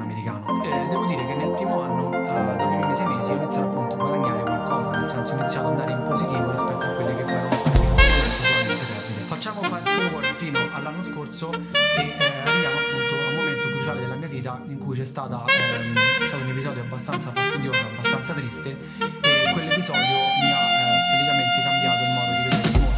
americano. Devo dire che nel primo anno, dopo i primi 6 mesi, ho iniziato appunto a guadagnare qualcosa, nel senso ho iniziato ad andare in positivo rispetto a quelle che poi erano state solamente perdite. Facciamo fast forward fino all'anno scorso e arriviamo appunto a un momento cruciale della mia vita in cui è stato un episodio abbastanza fastidioso, abbastanza triste, e quell'episodio mi ha praticamente cambiato il modo di vedere il mondo.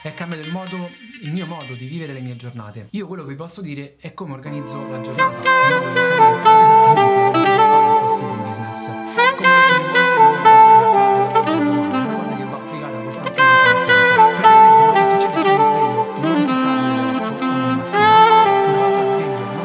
È cambiato il mio modo di vivere le mie giornate. Io quello che vi posso dire è come organizzo la giornata. Questo business. Una cosa che va applicata costantemente. Per esempio, che succede che mi sveglio, non mi parlo ogni mattina. Una volta sveglio, non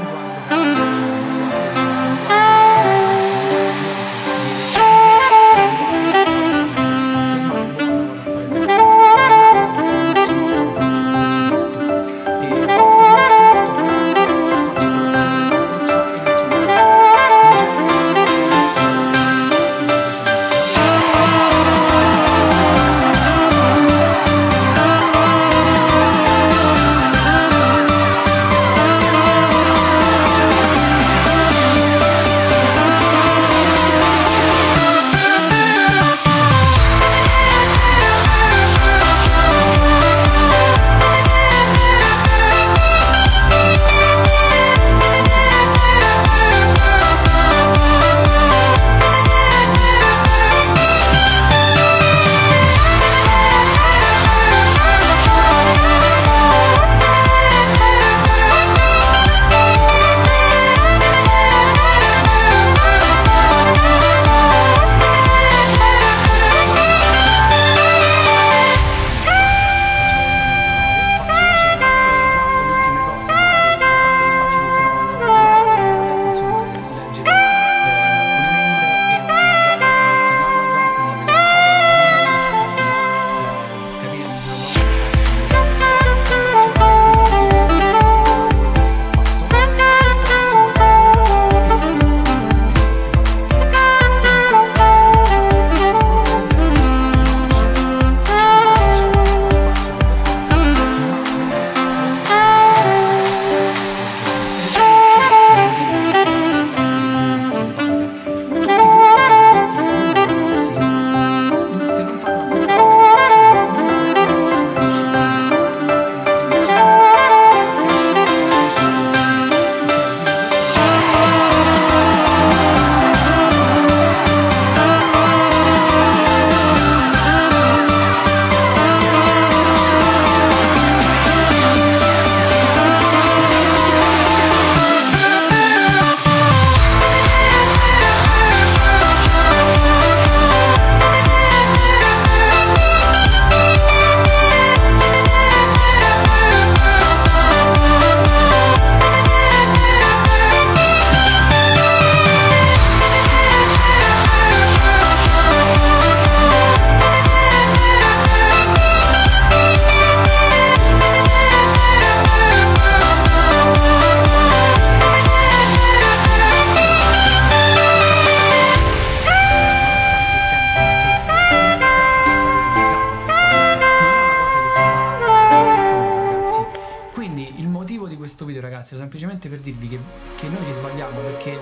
motivo di questo video, ragazzi, era semplicemente per dirvi che noi ci sbagliamo, perché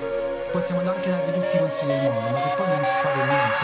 possiamo anche darvi tutti i consigli del mondo, ma se poi non fate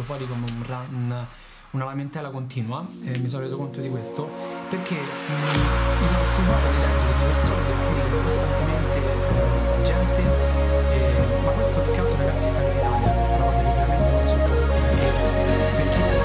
fuori come una lamentela continua, mi sono reso conto di questo perché mi sono stufato di leggere di persone che pubblicano costantemente gente, ma questo più che altro, ragazzi, è in Italia, questa è una cosa che veramente non sopporto, perché per chi può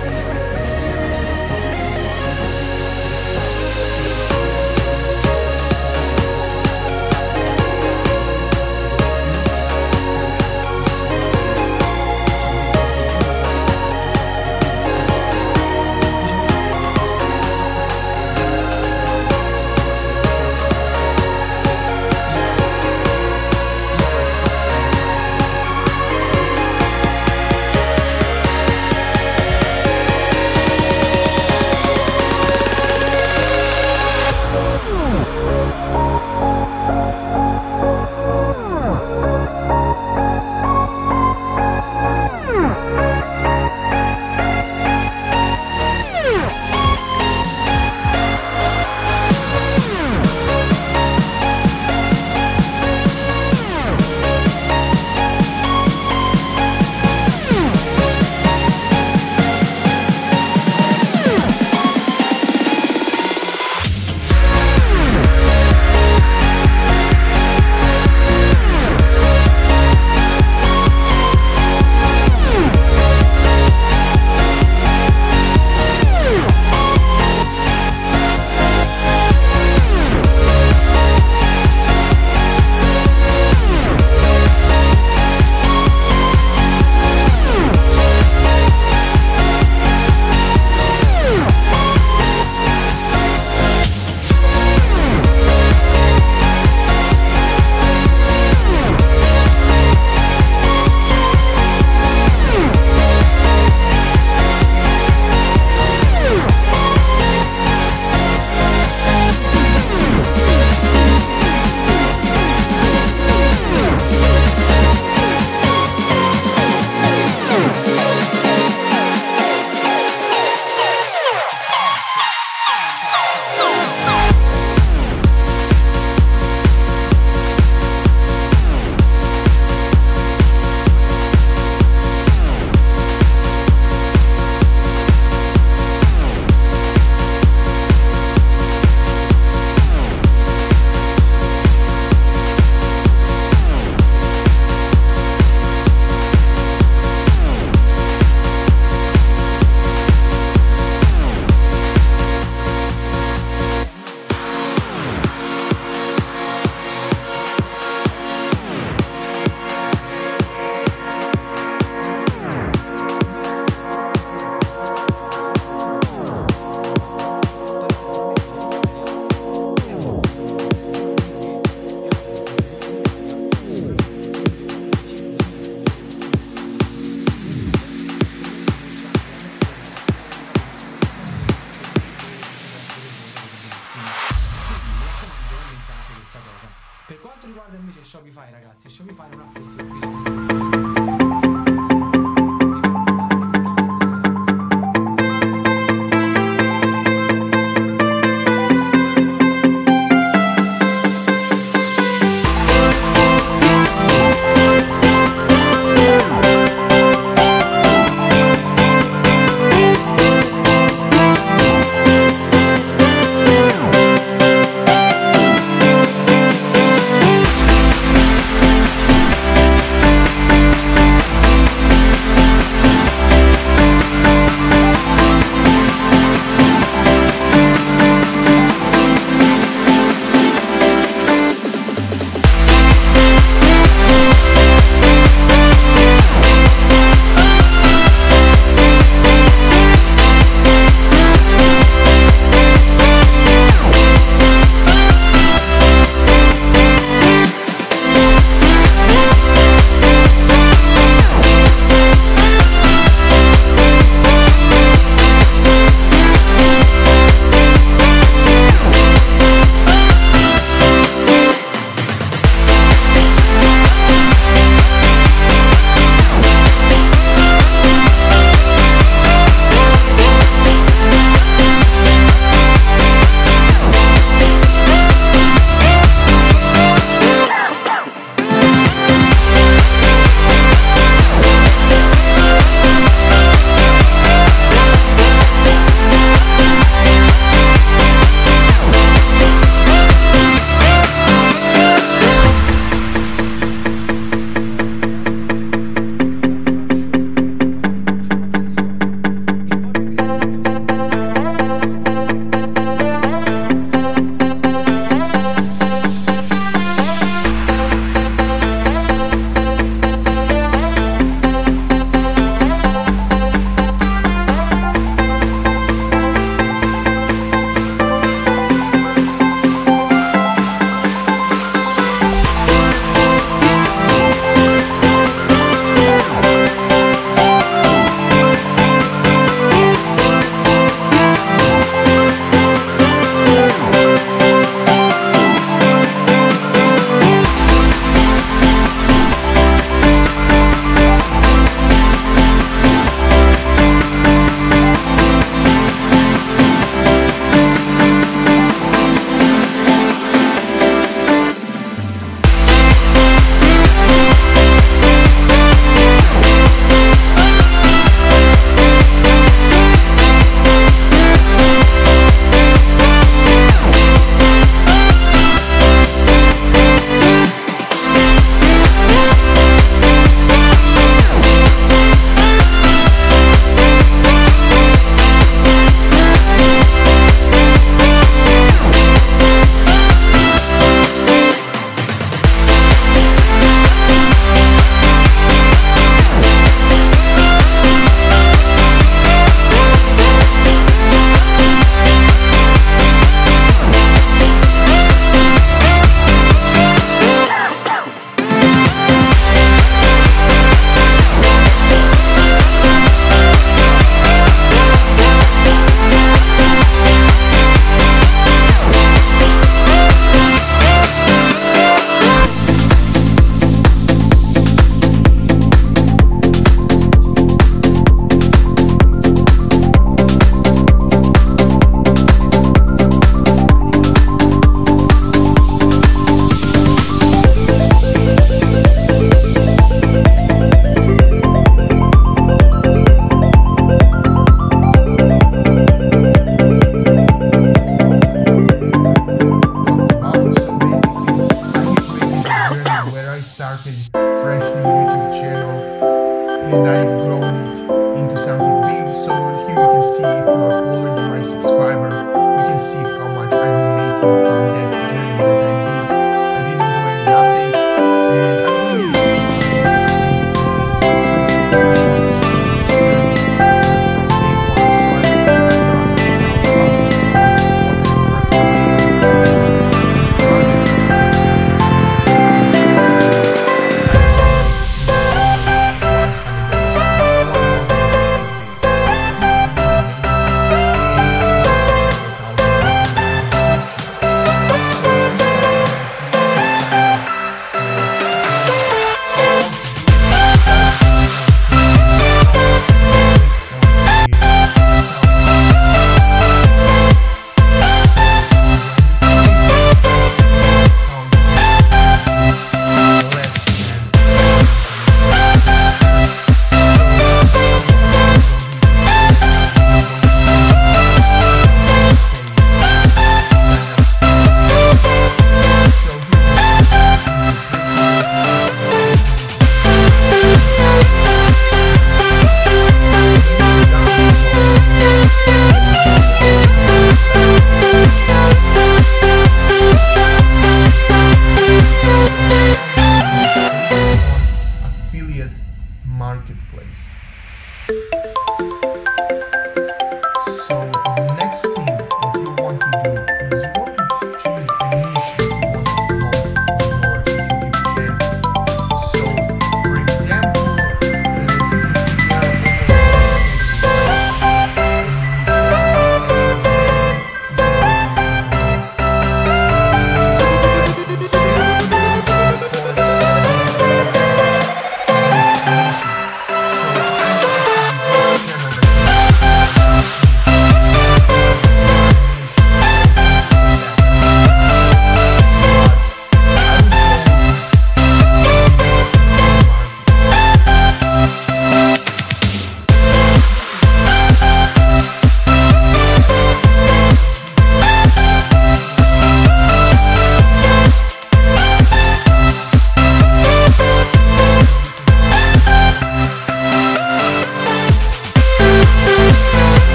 Per quanto riguarda invece Shopify, ragazzi, Shopify non ha questo bisogno.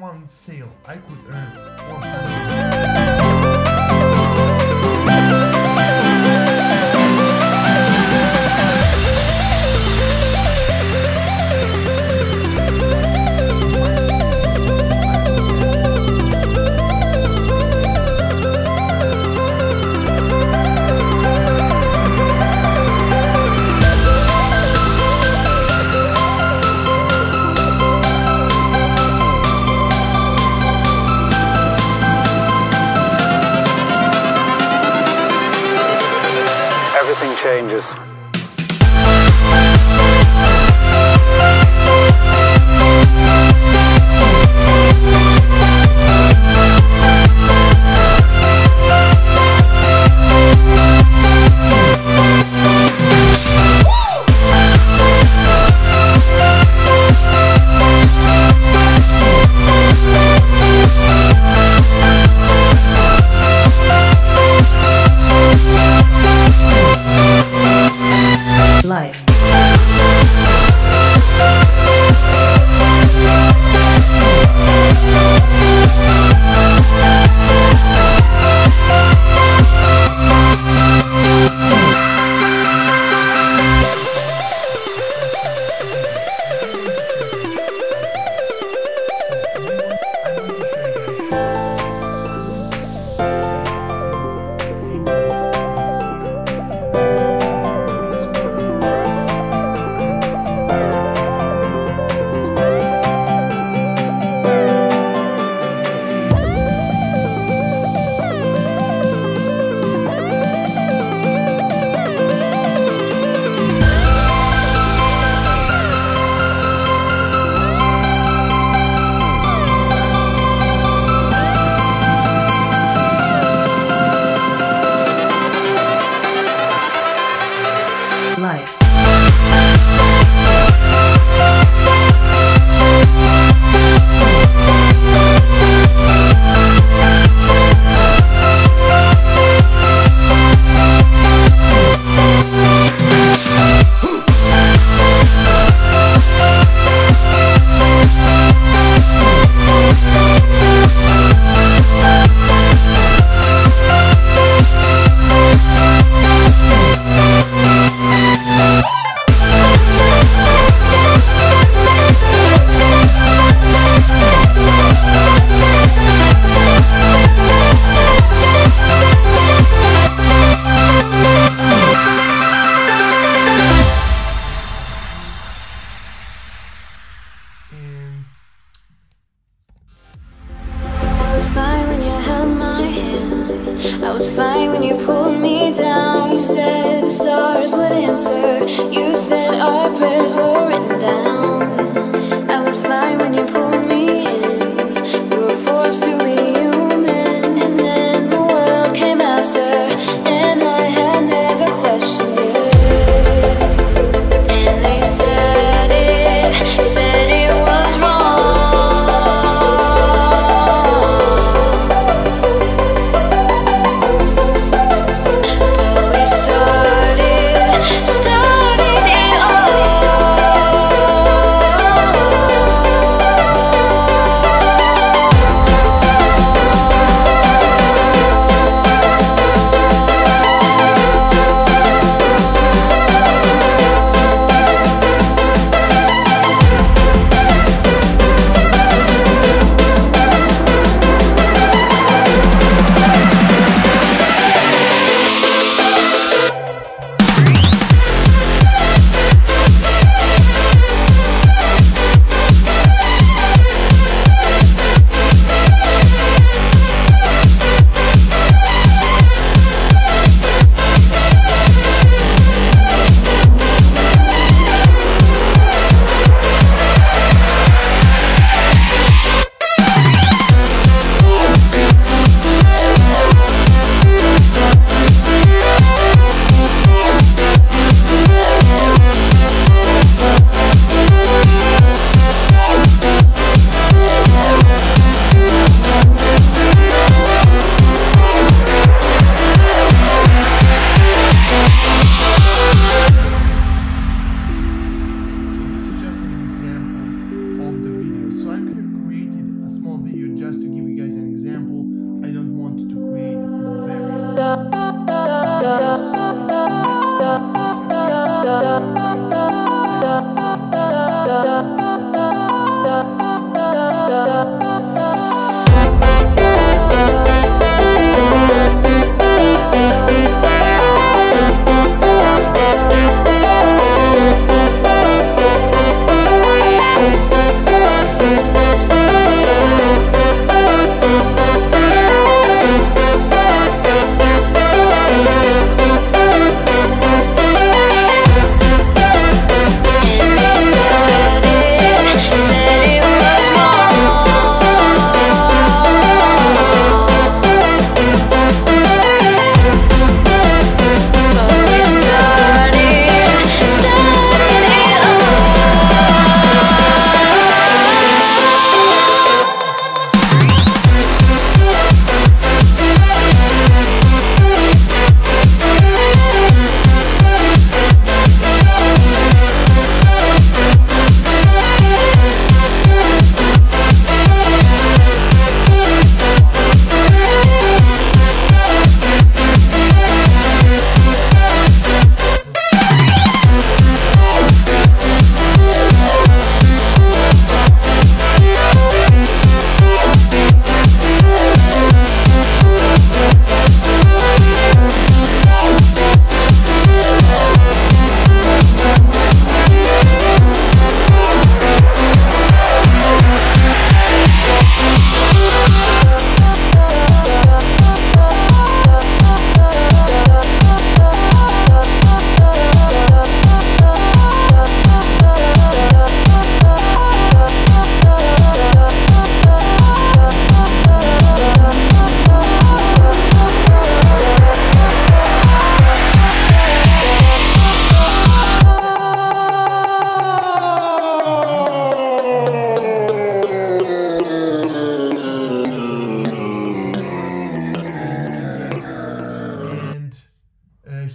one sale, I could earn 400. Everything changes. Life. Life. Fine when you held my hand. I was fine when you pulled me down. You said the stars would answer. You said our prayers were written down. I was fine when you pulled me in. We were forced to be human, and then the world came after, and I had never questioned it. And they said it was wrong. Started you, just to give you guys an example. I don't want to create a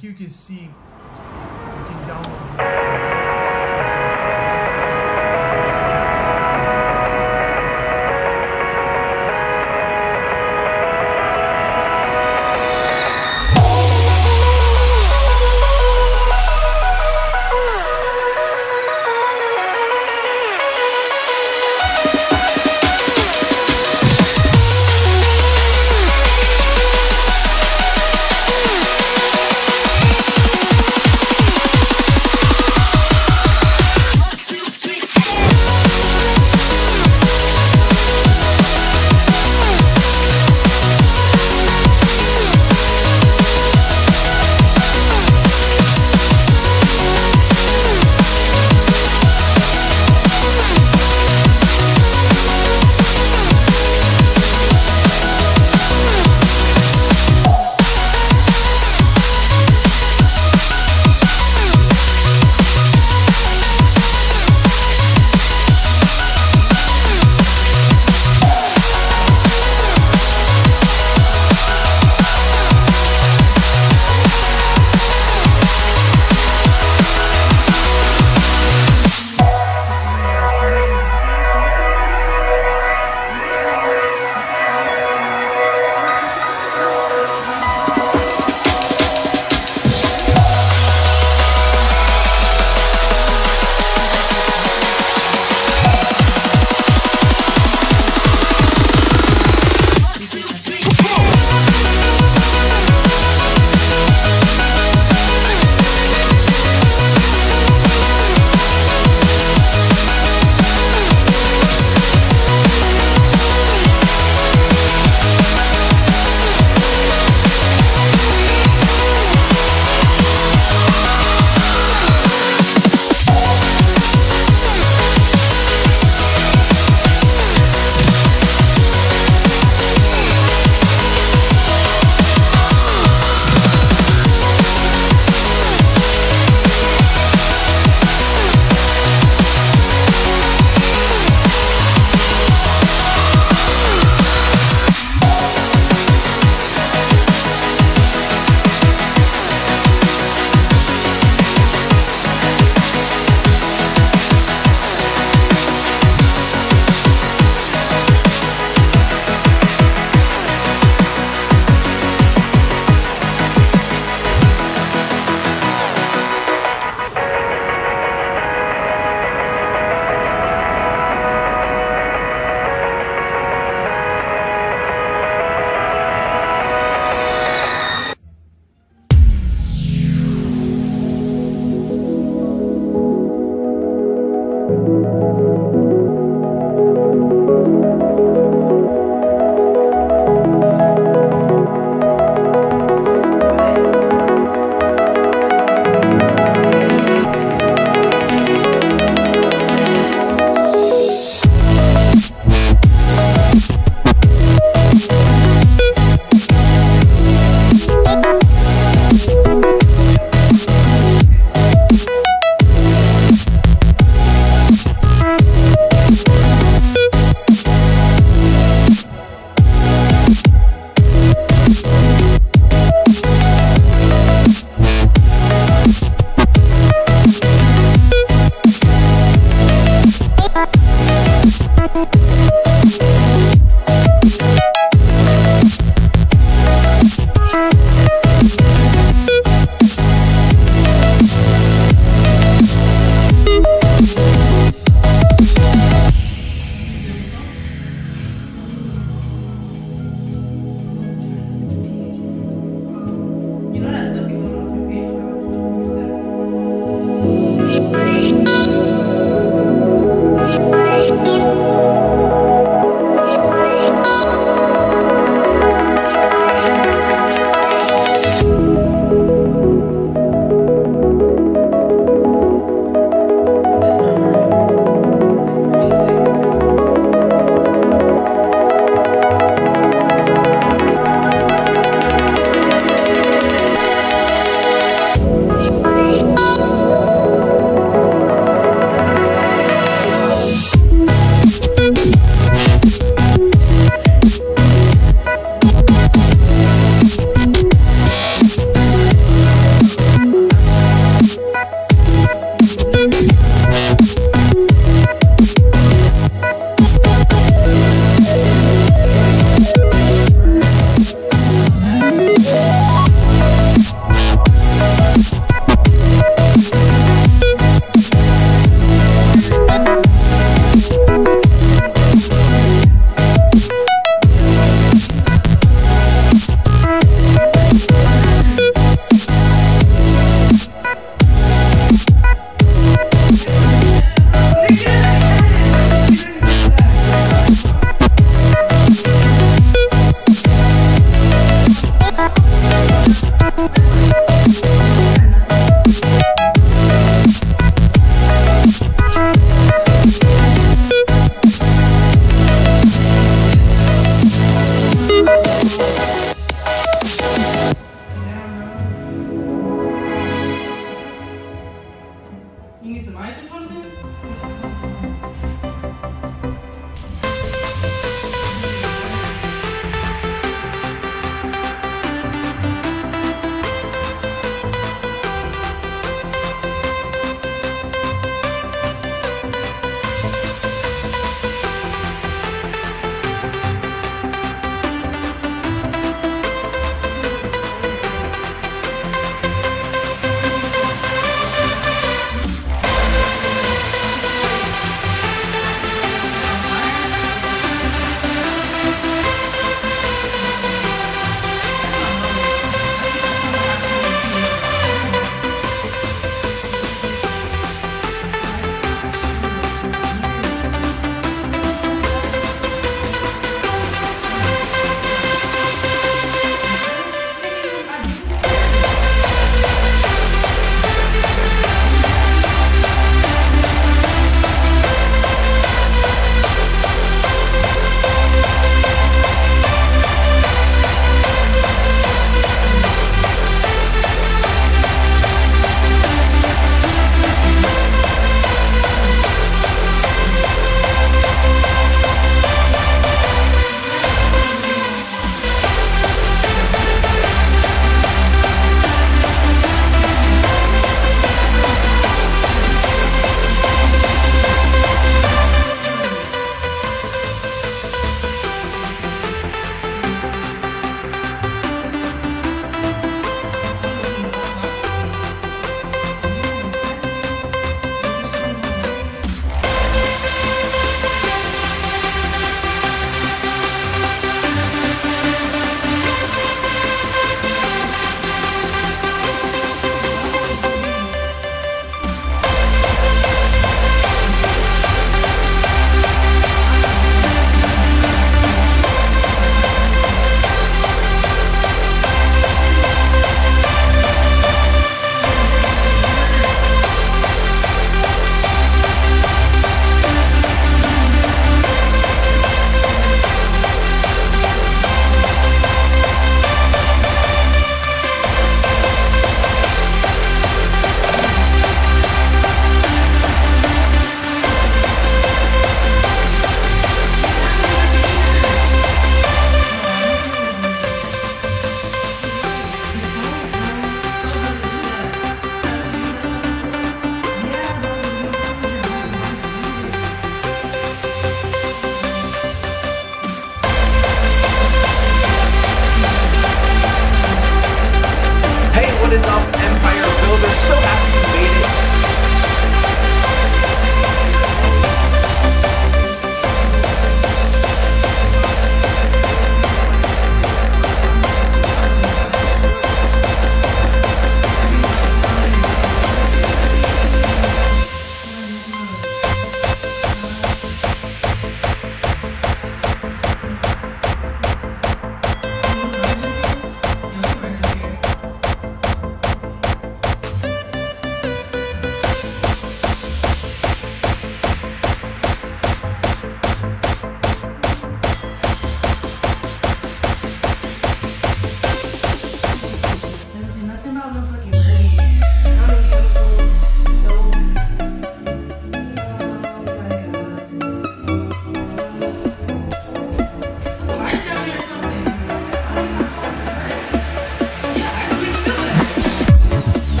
here you can see you can download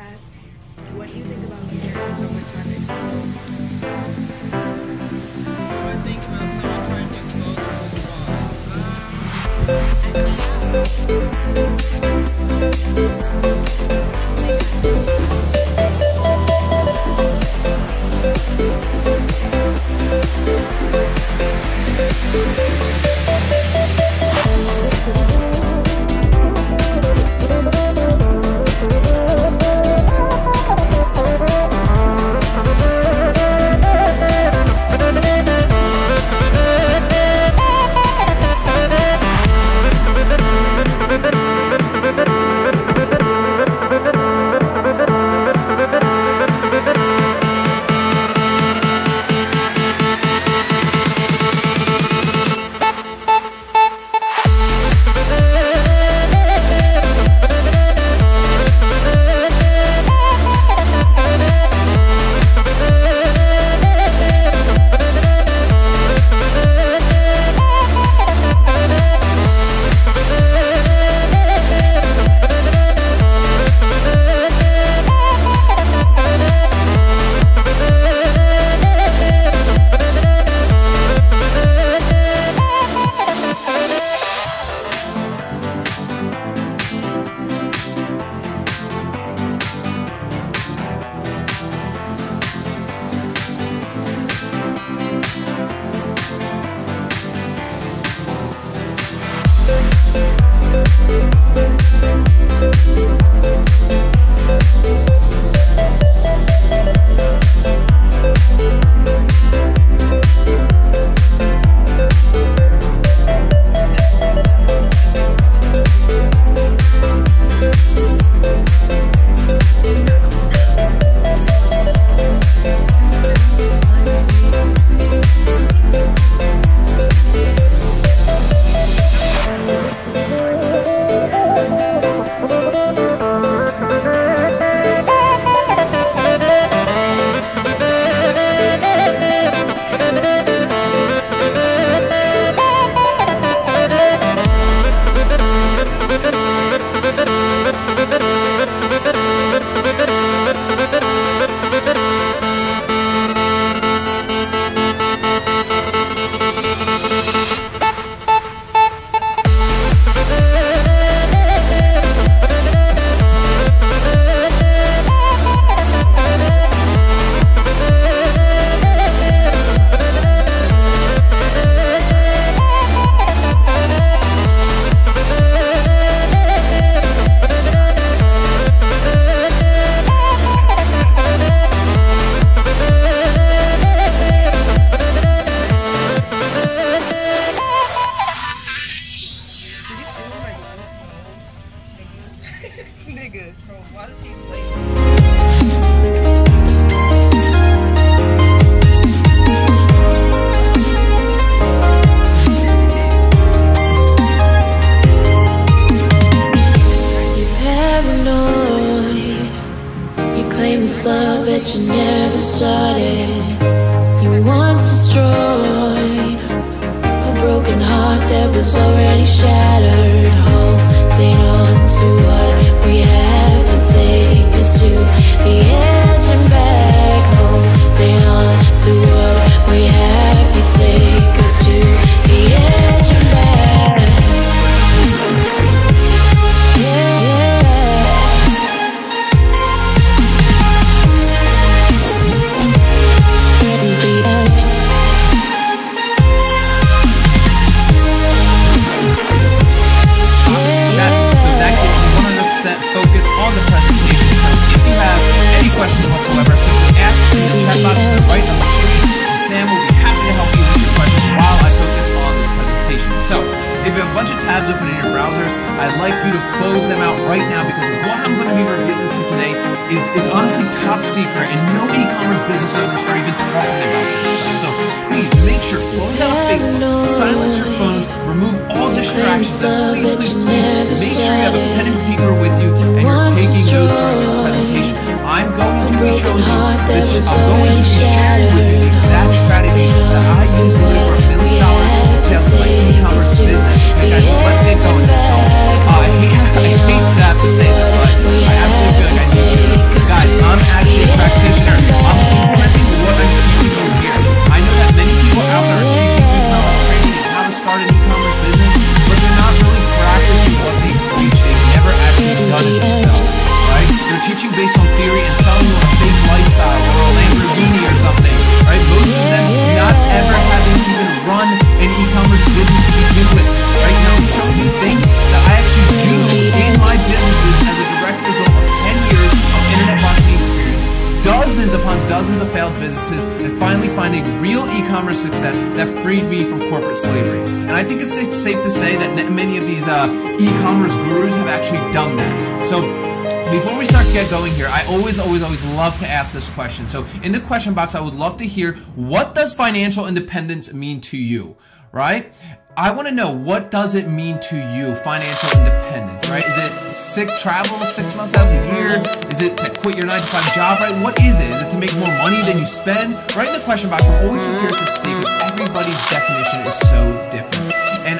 asked, what do you think about comparing so much on it? I think about someone trying to expose Nigga, bro, why does he play? Paranoid, you claim this love that you never started. You once destroyed a broken heart that was already shattered. Holding on to what we have and take us to the edge and back. Holding on to what we have and take us to the edge and back. Focus on the presentation. So if you have any questions whatsoever, simply ask in the chat box to the right on the screen, and Sam will be happy to help you with your questions while I focus on this presentation. So if you have a bunch of tabs open in your browsers, I'd like you to close them out right now, because what I'm going to be revealing to you today is honestly top secret, and no e-commerce business owners are even talking about this stuff. So please make sure, close out Facebook, silence your phones, remove all distractions, and please make sure you have a pen and paper with you and you're taking notes during this presentation. I'm going to be showing you this. I'm going to be sharing with you the exact strategy that I use to make over $1 million in sales in my e-commerce business. Okay, guys, so let's get going. So I hate to have to say this, but I absolutely feel like I need to. based on theory and selling you a fake lifestyle or a Lamborghini or something, right? Most of them not ever having even run an e-commerce business to begin with, right? Now I'm showing you things that I actually do in my businesses as a direct result of 10 years of internet marketing experience, dozens upon dozens of failed businesses, and finally finding real e-commerce success that freed me from corporate slavery. And I think it's safe to say that many of these e-commerce gurus have actually done that. So before we start to get going here, I always love to ask this question. So in the question box, I would love to hear, what does financial independence mean to you, right? I want to know, what does it mean to you, financial independence, right? Is it travel 6 months out of the year? Is it to quit your 9-to-5 job, right? What is it? Is it to make more money than you spend? Write in the question box. I'm always curious to see, because everybody's definition is so different. And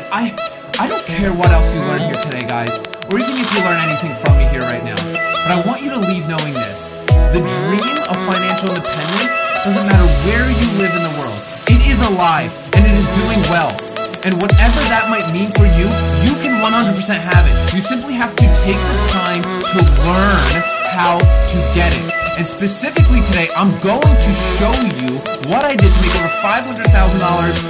I don't care what else you learn here today, guys, or even if you learn anything from me here right now, but I want you to leave knowing this. The dream of financial independence doesn't matter where you live in the world. It is alive, and it is doing well. And whatever that might mean for you, you can 100% have it. You simply have to take the time to learn how to get it. And specifically today, I'm going to show you what I did to make over $500,000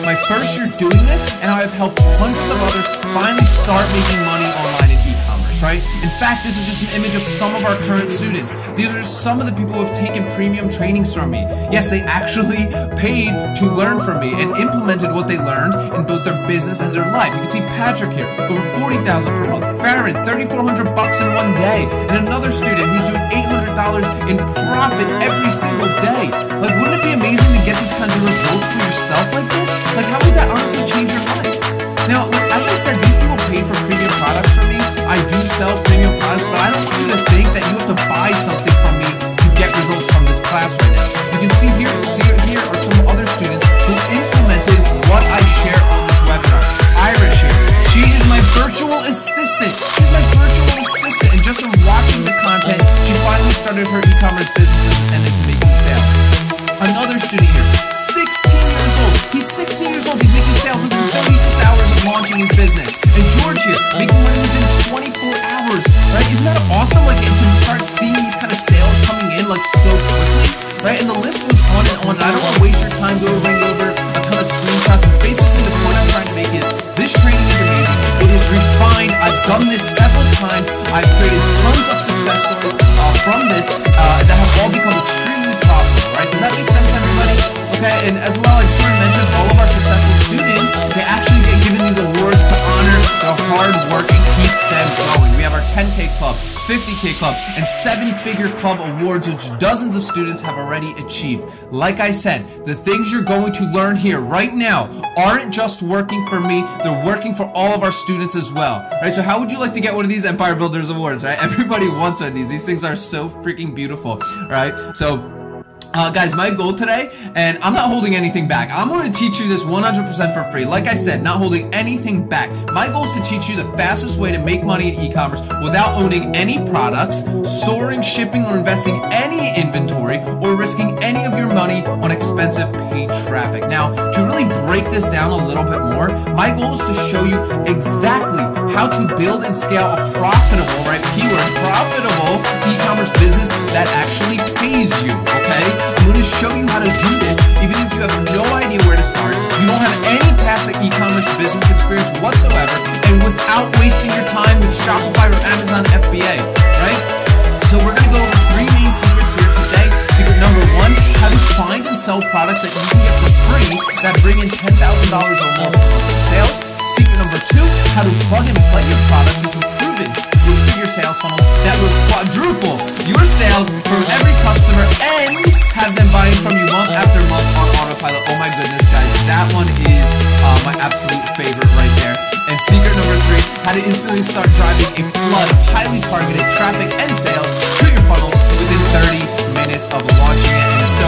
my first year doing this, and how I've helped hundreds of others finally start making money online in e-commerce, right? In fact, this is just an image of some of our current students. These are just some of the people who have taken premium trainings from me. Yes, they actually paid to learn from me and implemented what they learned in both their business and their life. You can see Patrick here, over $40,000 per month. Farron, $3,400 in one day. And another student who's doing $800 in profit every single day. Like, wouldn't it be amazing to get these kinds of results for yourself like this? Like, how would that honestly change your life? Now, as I said, these people paid for premium products from me. I do sell premium products, but I don't want you to think that you have to buy something from me to get results from this class right now. You can see here are some other students who implemented what I share on this webinar. Irish here. She is my virtual assistant. She's my virtual assistant. And just from watching the content, she finally started her e-commerce businesses and is making sales. Another student here, 16 years old. He's 16 years old. He's making sales within 36 hours of launching his business. And George here, making money within 24 hours. Right? Isn't that awesome? Like, you can start seeing these kind of sales coming in like so quickly. Right? And the list goes on and on. And I don't want to waste your time going over a ton of screenshots. Basically, the point I'm trying to make is this training is amazing. It is refined. I've done this several times. I've created tons of success stories from this that have all become extremely profitable. Right? Does that make sense, everybody? Okay, and as well, I just want to mention all of our successful students, they actually get given these awards to honor their hard work and keep them going. We have our 10K club, 50K club, and 7-figure club awards, which dozens of students have already achieved. Like I said, the things you're going to learn here right now aren't just working for me, they're working for all of our students as well. Right? So how would you like to get one of these Empire Builders awards, right? Everybody wants one of these. These things are so freaking beautiful, right? So guys, my goal today, and I'm not holding anything back. I'm going to teach you this 100% for free. Like I said, not holding anything back. My goal is to teach you the fastest way to make money in e-commerce without owning any products, storing, shipping, or investing any inventory, or risking any of your money on expensive paid traffic. Now, to really break this down a little bit more, my goal is to show you exactly how to build and scale a profitable, right, keyword, profitable e-commerce business that actually pays you, okay? I'm going to show you how to do this, even if you have no idea where to start, you don't have any past e-commerce business experience whatsoever, and without wasting your time with Shopify or Amazon FBA, right? So we're going to go over 3 main secrets here today. Secret number 1, how to find and sell products that you can get for free that bring in $10,000 or more in sales. Secret number 2, how to plug and play your products into proven 6-figure sales funnels that will quadruple your sales from every customer and have them buying from you month after month on autopilot. Oh my goodness, guys, that one is my absolute favorite right there. And secret number 3, how to instantly start driving a flood of highly targeted traffic and sales to your funnel within 30 minutes of launching it. And so,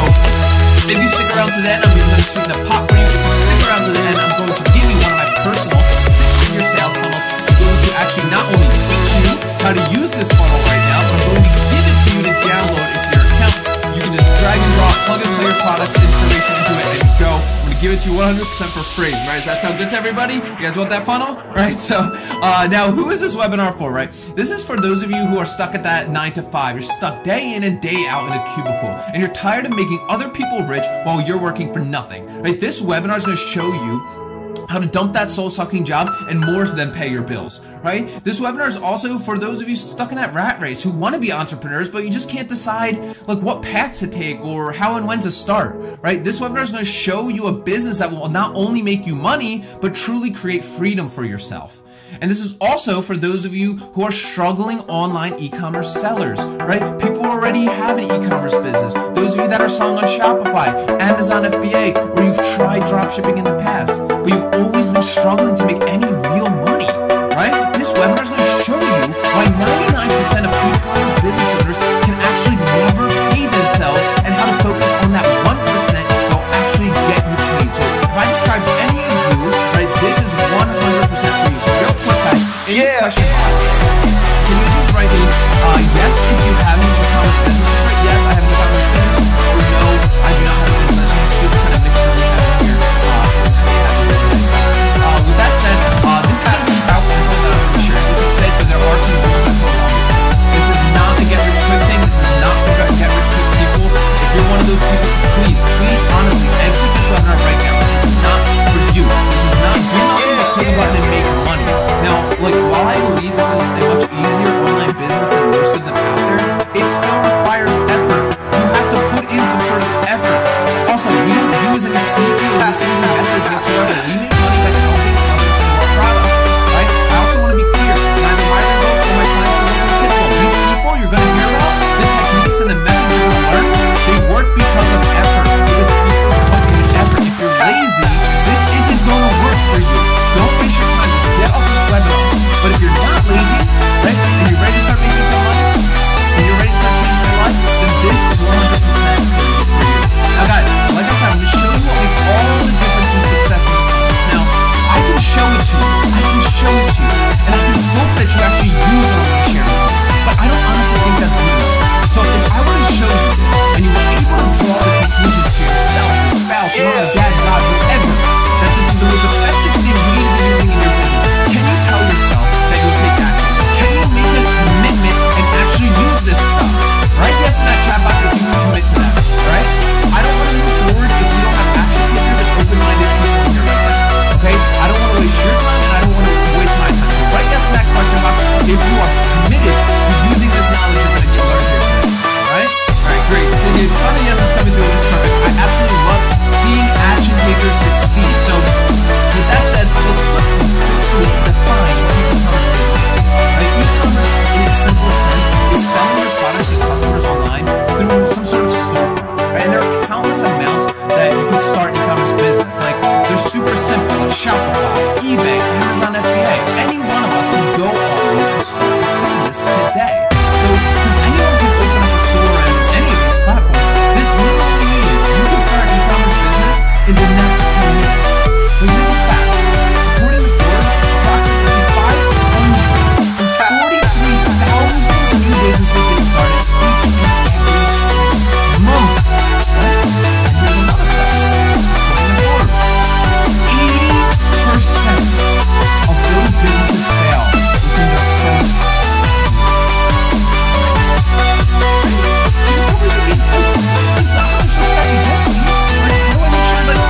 if you stick around to the end, I'm going to sweeten the pot for you. If you stick around to the end, I'm going to give you one of my personal 6-figure sales funnels. I'm going to actually not only teach you how to use this funnel right now, but I'm going to give it to you to download into your account. You can just drag and drop, plug and play your products, information into it, and go. I'm going to give it to you you 100% for free, right? Does that sound good to everybody? You guys want that funnel? Right? So, now who is this webinar for, right? This is for those of you who are stuck at that 9 to 5. You're stuck day in and day out in a cubicle, and you're tired of making other people rich while you're working for nothing, right? This webinar is going to show you how to dump that soul-sucking job and more than pay your bills, right? This webinar is also for those of you stuck in that rat race who want to be entrepreneurs, but you just can't decide like what path to take or how and when to start, right? This webinar is going to show you a business that will not only make you money, but truly create freedom for yourself. And this is also for those of you who are struggling online e-commerce sellers, right? People who already have an e-commerce business. Those of you that are selling on Shopify, Amazon FBA, or you've tried dropshipping in the past, but you've always been struggling to make any real money, right? This webinar is going to show you why 99% of e-commerce business owners can actually never pay themselves and how to focus on that 1% that will actually get you paid. So if I describe any of you, right, this is 100% for you. So real quick, guys, any questions? Can you just write in yes if you have an e-commerce business? Just write yes, I have an e-commerce business, or no, I do not have a business. Let's see what kind of mixture we have here. With that said, this is going to be about info that I'm going to share with you today, so there are some rules that go along with this. This is not a get rich quick thing. This is not for get rich quick people. If you're one of those people, please, honestly, exit this webinar right now. This is not for you. This is not, do nothing but click a button and make money. Now, like, while I believe this is a much easier online business than most of them out there, it still requires effort. You have to put in some sort of effort. Also, we don't use any sneaky or misleading methods whatsoever. We make money by helping others to our products, right? I also want to be clear, neither my results or my clients' results are typical. These people you're going to hear about, the techniques and the methods you're going to learn, they work because of effort, because people put in the effort. If you're lazy, this isn't going to work for you. Don't waste your time. Just get off this webinar. But if you're not lazy, right, and you're ready to start making some money, and you're ready to start changing your life, then this 100% is for you. Now guys, like I said, I'm going to show you what makes all the difference in success in e-commerce. Now, I can show it to you, and I can hope that you actually use what I'm going to share with you, but I don't honestly think that's good enough. So if I were to show you this, and you were able to draw the conclusions to yourself, your spouse, your mom, dad, God, whoever, that this is the most effective thing you need to be using in your business, can you tell yourself that you'll take action? Can you make a commitment and actually use this stuff? Write yes in that chat box if you can commit to that, right? I don't want to move forward if we don't have action takers and open-minded people in your life, okay? I don't want to waste your time and I don't want to waste my time. So write yes in that question box if you are committed to using this knowledge you're going to get learned here today, alright? Alright, great. So a ton of yeses coming through. It's perfect. I absolutely love seeing action takers succeed. So with that said, let's quickly define what e-commerce business is. Right? E-commerce, in its simplest sense, is selling your products to customers online through some sort of storefront. Right? And there are countless amounts that you can start an e-commerce business. Like, they're super simple, like Shopify, eBay, Amazon FBA. Any one of us can go on those and start a business today. So since anyone can open up a store on any of these platforms, this literally means you can start an e-commerce business in the next 10 minutes. But here's a fact. According to Forbes, approximately 543,000 new businesses get started each and every single month. Right? And here's another fact. According to Forbes, 80% of those businesses fail within their first year. Since I'm not so stuck against you, like, how do I make sure that my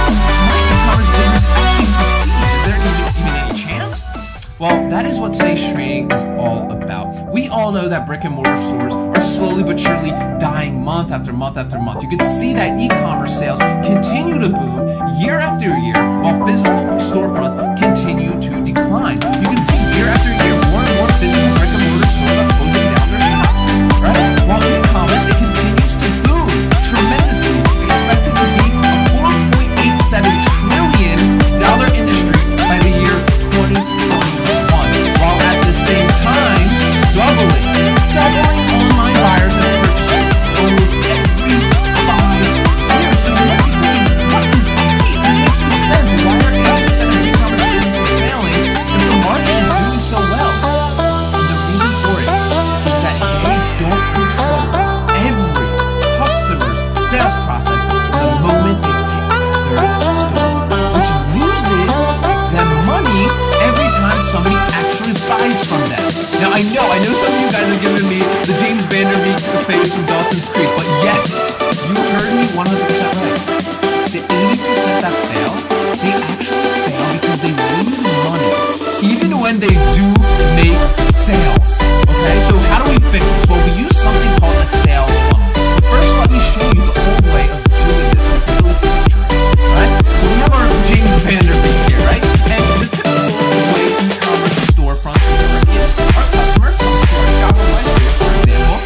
e-commerce business actually succeeds? Is there even any chance? Well, that is what today's training is all about. We all know that brick and mortar stores are slowly but surely dying month after month after month. You can see that e-commerce sales continue to boom year after year while physical storefronts continue to decline. You can see year after year more and more physical brick and mortar stores are closing down their shops, right? While e-commerce, it continues to boom tremendously, expected to be a $4.87 trillion industry by the year 2021, while at the same time doubling online buyers and purchases almost every 5 years. So you might be thinking, what is it? This makes no sense. Why are 80% of e-commerce businesses failing if the market is doing so well? The yo, I know some of you guys have given me the James Vanderbeek figures from Dawson's Creek, but yes, you heard me 100% right. The 80% that fail, they actually fail because they lose money, even when they do make sales. Okay, so how do we fix this? Well, we use something called a sales funnel. But first, let me show you the old way of doing this so you can really picture it. Right? So we have our James Vanderbeek here, right? And the typical way e-commerce storefront work is our customer comes to our Shopify store, for example.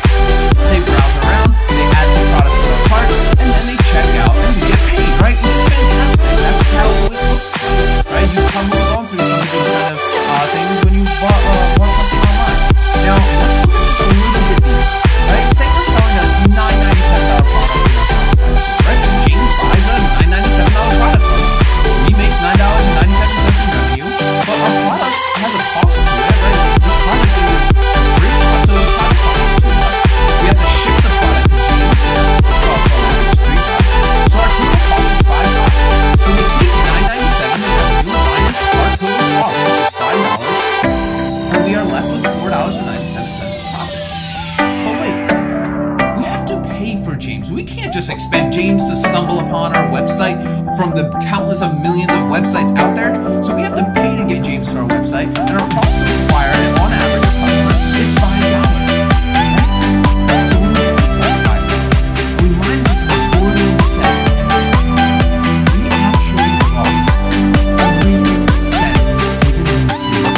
They browse around, they add some products to their cart, and then they check out and they get paid, right? Which is fantastic. That's how it looks like, right? You've probably gone through some of these kind of things when you bought something online. Now, let's look at just a little bit deeper, right? Say we're selling a $9.97 product, right? So James buys a $9.97 product from us. We make $9.97 in revenue, but our product has a cost to it, right? This product is free, so the product costs us too much. We have to ship the product to James, which costs on average $3. So our total cost is $5. So we take $9.97 in revenue minus our total cost, which is $5, and we are left with $4.97 in profit. But wait, we have to pay for James. We can't just expect James to stumble upon our website from the countless of millions of websites out there. So we have to pay to get James to our website, and our cost to acquire it on average per customer is $5. Right? So when we take that $5, we minus it from the order we sell. We actually lost 3 cents even in the deal.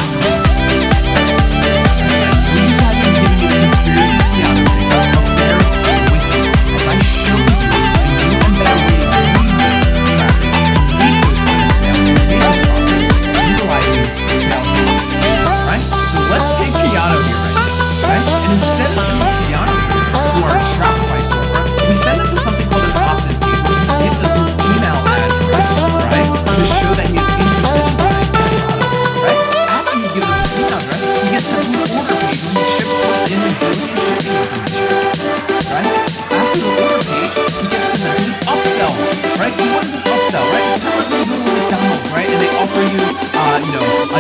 When you guys are giving me the conspiracy theories, I'll bear with you as I show you a new and better way to use this traffic and make those kind of sales and make a profit utilizing the sales funnel. Right? So let's take Keanu here right now. Right? And instead of sending Keanu here to our Shopify store, we send him to something called an opt-in page where he gives us his email address, right? To show that he is interested in buying Keanu. Right? After he gives us his email address, he gets sent to an order page where he ships what's in his billing and shipping information. Right? After the order page, he gets presented an upsell. Right? So what is an upsell? Right? It's kind of like a little McDonald's, right? And they offer you, a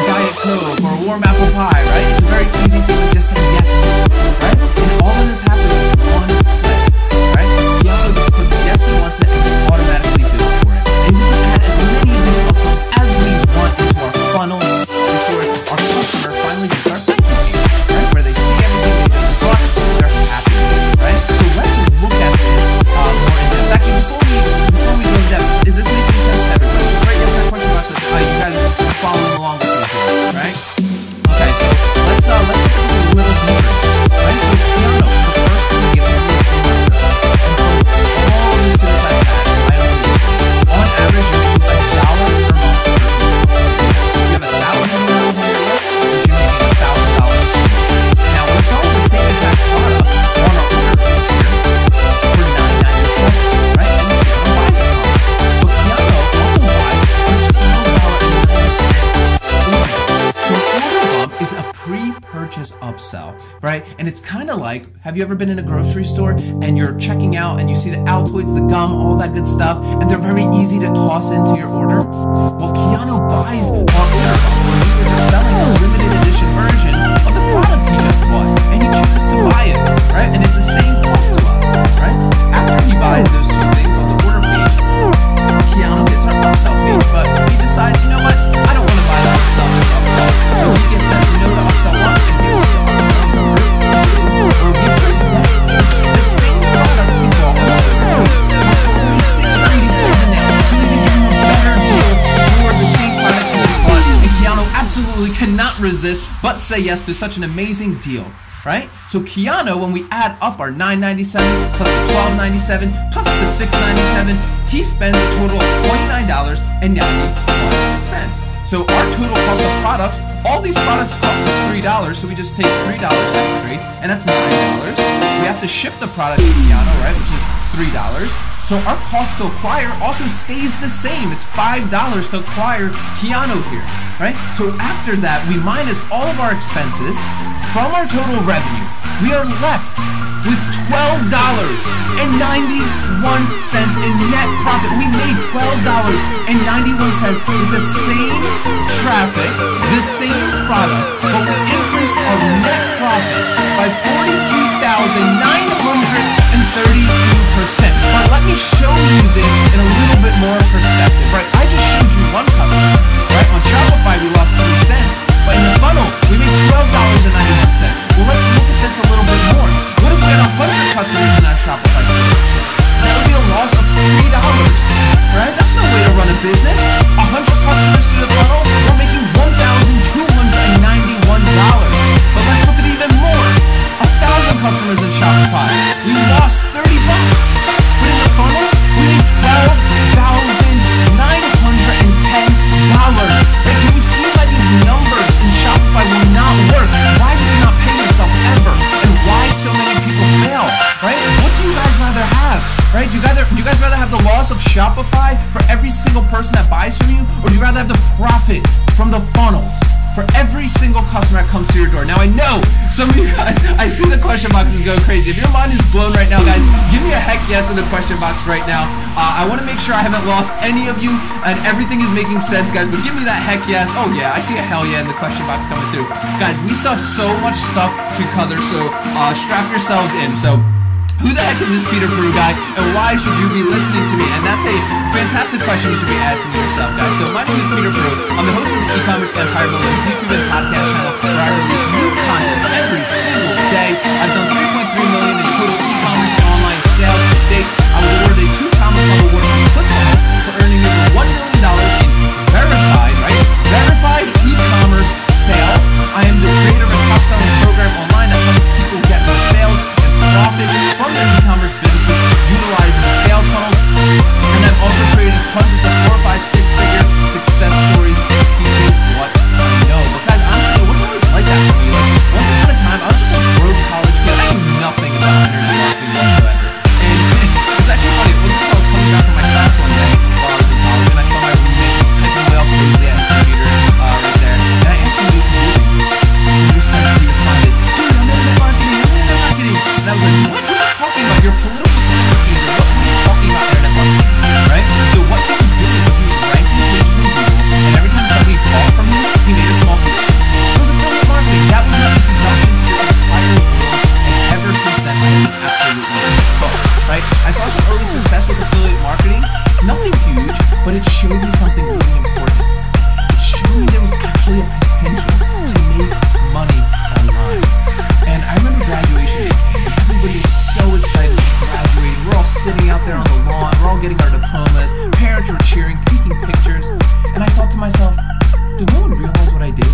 Diet Coke or a warm apple pie, right? It's a very easy thing to just say yes to, right? And all of this happens with one click, right? Keanu just clicks yes, he wants it, and we automatically bill for it. And we can add as many of these upsells as we want into our funnel before our customer finally gets our thank you page, right? Where they see everything they just bought, they're happy, right? So let's look at this more in depth. Actually, before we go in depth, is this making sense to everybody? Right? Yes, I have a question about this. You guys are following along with me here, right? Okay, so let's look at this a little deeper, right? So Keanu, the first thing we give him is all these students I've had, I only use on average you're making $1 per month. So if you have 1,000 emails on your list, you're making $1,000. Now we're selling the same exact product on our order page here for $9.97, right? And Keanu buys it from us. But Keanu also buys a $12.99 order. So an order bump is a pre-purchase upsell, right? And it's kind of like, have you ever been in a grocery store and you're checking out and you see the Altoids, the gum, all that good stuff, and they're very easy to toss into your order? Well, Keanu buys our order bump, where we were just selling a limited edition version of the product he just bought, and he chooses to buy it, right? And it's the same cost to us, right? After he buys those two things on the order page, Keanu gets our upsell page, but he decides, you know what? I don't want to buy the upsell. So he gets sent to know the upsell one and gives the upsell number 2, or we present the same product he bought on the order page for only $6.97 now. So we can give him a better deal for the same product he bought. And Keanu absolutely cannot resist but say yes to such an amazing deal. Right? So Keanu, when we add up our $9.97 plus the $12.97 plus the $6.97, he spends a total of $29.91. So our total cost of products, all these products cost us $3, so we just take $3 times 3, and that's $9. We have to ship the product to Keanu, right, which is $3. So our cost to acquire also stays the same. It's $5 to acquire Keanu here, right? So after that, we minus all of our expenses from our total revenue. We are left with $12.91 in net profit. We made $12.91 with the same traffic, the same product, but we're increase our net profits by 43,932%. But let me show you this in a little bit more perspective, right? I just showed you one customer, right? On Shopify, we lost 3 cents, but in the funnel, we made $12.91. Well, let's look at this a little bit more. What if we had 100 customers in our Shopify store? That would be a loss of $3, right? That's no way to run a business. 100 customers through the funnel, we're making $1,291. But let's look at even more. 1,000 customers in Shopify, we lost $30. But in the funnel, we made $12,910. Right? Can you see why these numbers in Shopify will not work? Why do you not pay yourself ever? And why so many people fail? Right? What do you guys rather have? Right? Do you guys rather have the loss of Shopify for every single person that buys from you, or do you rather have the profit from the funnels for every single customer that comes to your door? Now I know some of you guys, I see the question box is going crazy. If your mind is blown right now, guys, give me a heck yes in the question box right now. I want to make sure I haven't lost any of you and everything is making sense, guys, but give me that heck yes. Oh yeah, I see a hell yeah in the question box coming through. Guys, we still have so much stuff to cover, so strap yourselves in. So who the heck is this Peter Peru guy, and why should you be listening to me? And that's a fantastic question you should be asking yourself, guys. So my name is Peter Peru. I'm the host of the E-Commerce Empire Building YouTube and podcast channel, where I release new content every single day. I've done 3.3 million in total e-commerce and online sales to date. I was awarded a 2-Comma Club award from ClickFunnels for earning over $1 million in verified e-commerce sales. I am the creator of a top-selling program online that helps people get more sales profit from their e-commerce businesses utilizing the sales funnels, and I've also created hundreds of 4, 5, 6-figure success stories teaching what I know. But guys, honestly, it wasn't always like that for me. Like, once upon a time, I was just a broke college kid. I knew nothing about internet marketing whatsoever. And it's actually funny. It wasn't until I was coming back from my class one day while I was in college, and I saw my roommate just typing away all crazy ass computer right there, and I asked him what he was doing. And he responded, "Dude, I'm internet marketing. And I was like, what are you talking about? Your political science major. What were you talking about internet marketing? Right? So what he was doing was he was ranking pages in Google, and every time somebody bought from him, he made a small commission. It was affiliate marketing. That was my introduction to this entire world, and ever since then, I am absolutely hooked. Right? I saw some early success with affiliate marketing. Nothing huge, but it showed me something really important. It showed me there was actually a potential to make money online. And I remember graduation day. Everybody was so excited to graduate. We're all sitting out there on the lawn. We're all getting our diplomas. Parents were cheering, taking pictures. And I thought to myself, did no one realize what I did?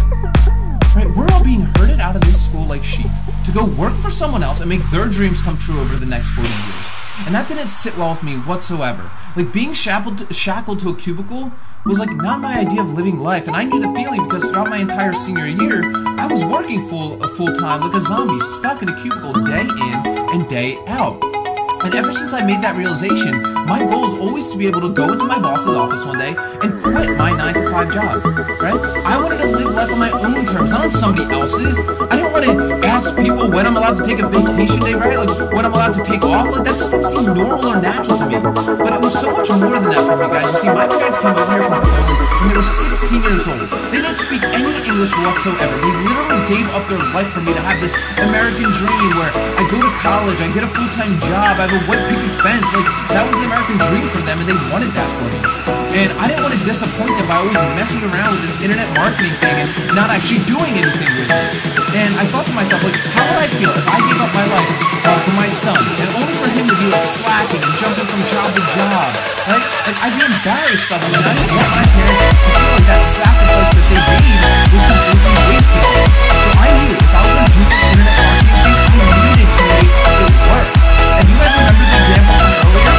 Right? We're all being herded out of this school like sheep to go work for someone else and make their dreams come true over the next 40 years. And that didn't sit well with me whatsoever. Like, being shackled to a cubicle was like not my idea of living life, and I knew the feeling because throughout my entire senior year, I was working full time like a zombie, stuck in a cubicle day in and day out. And ever since I made that realization, my goal is always to be able to go into my boss's office one day and quit my 9-to-5 job, right? I wanted to live life on my own terms, not on somebody else's. I didn't want to ask people when I'm allowed to take a vacation day, right? Like, when I'm allowed to take off. Like, that just didn't seem normal or natural to me. But it was so much more than that for me, guys. You see, my parents came over here from Poland when they were 16 years old. They didn't speak any English whatsoever. They literally gave up their life for me to have this American dream where I go to college, I get a full-time job, I have a white picket fence. Like, that was the American dream for them, and they wanted that for me. And I didn't want to disappoint them by always messing around with this internet marketing thing and not actually doing anything with it. And I thought to myself, like, how would I feel if I gave up my life for my son, and only for him to be like slacking and jumping from job to job, right? Like, I'd be embarrassed of him, and I didn't want my parents to feel like that sacrifice that they made was completely wasted. So I knew if I was going to do this internet marketing thing, I needed to make it work. And you guys remember the example from earlier,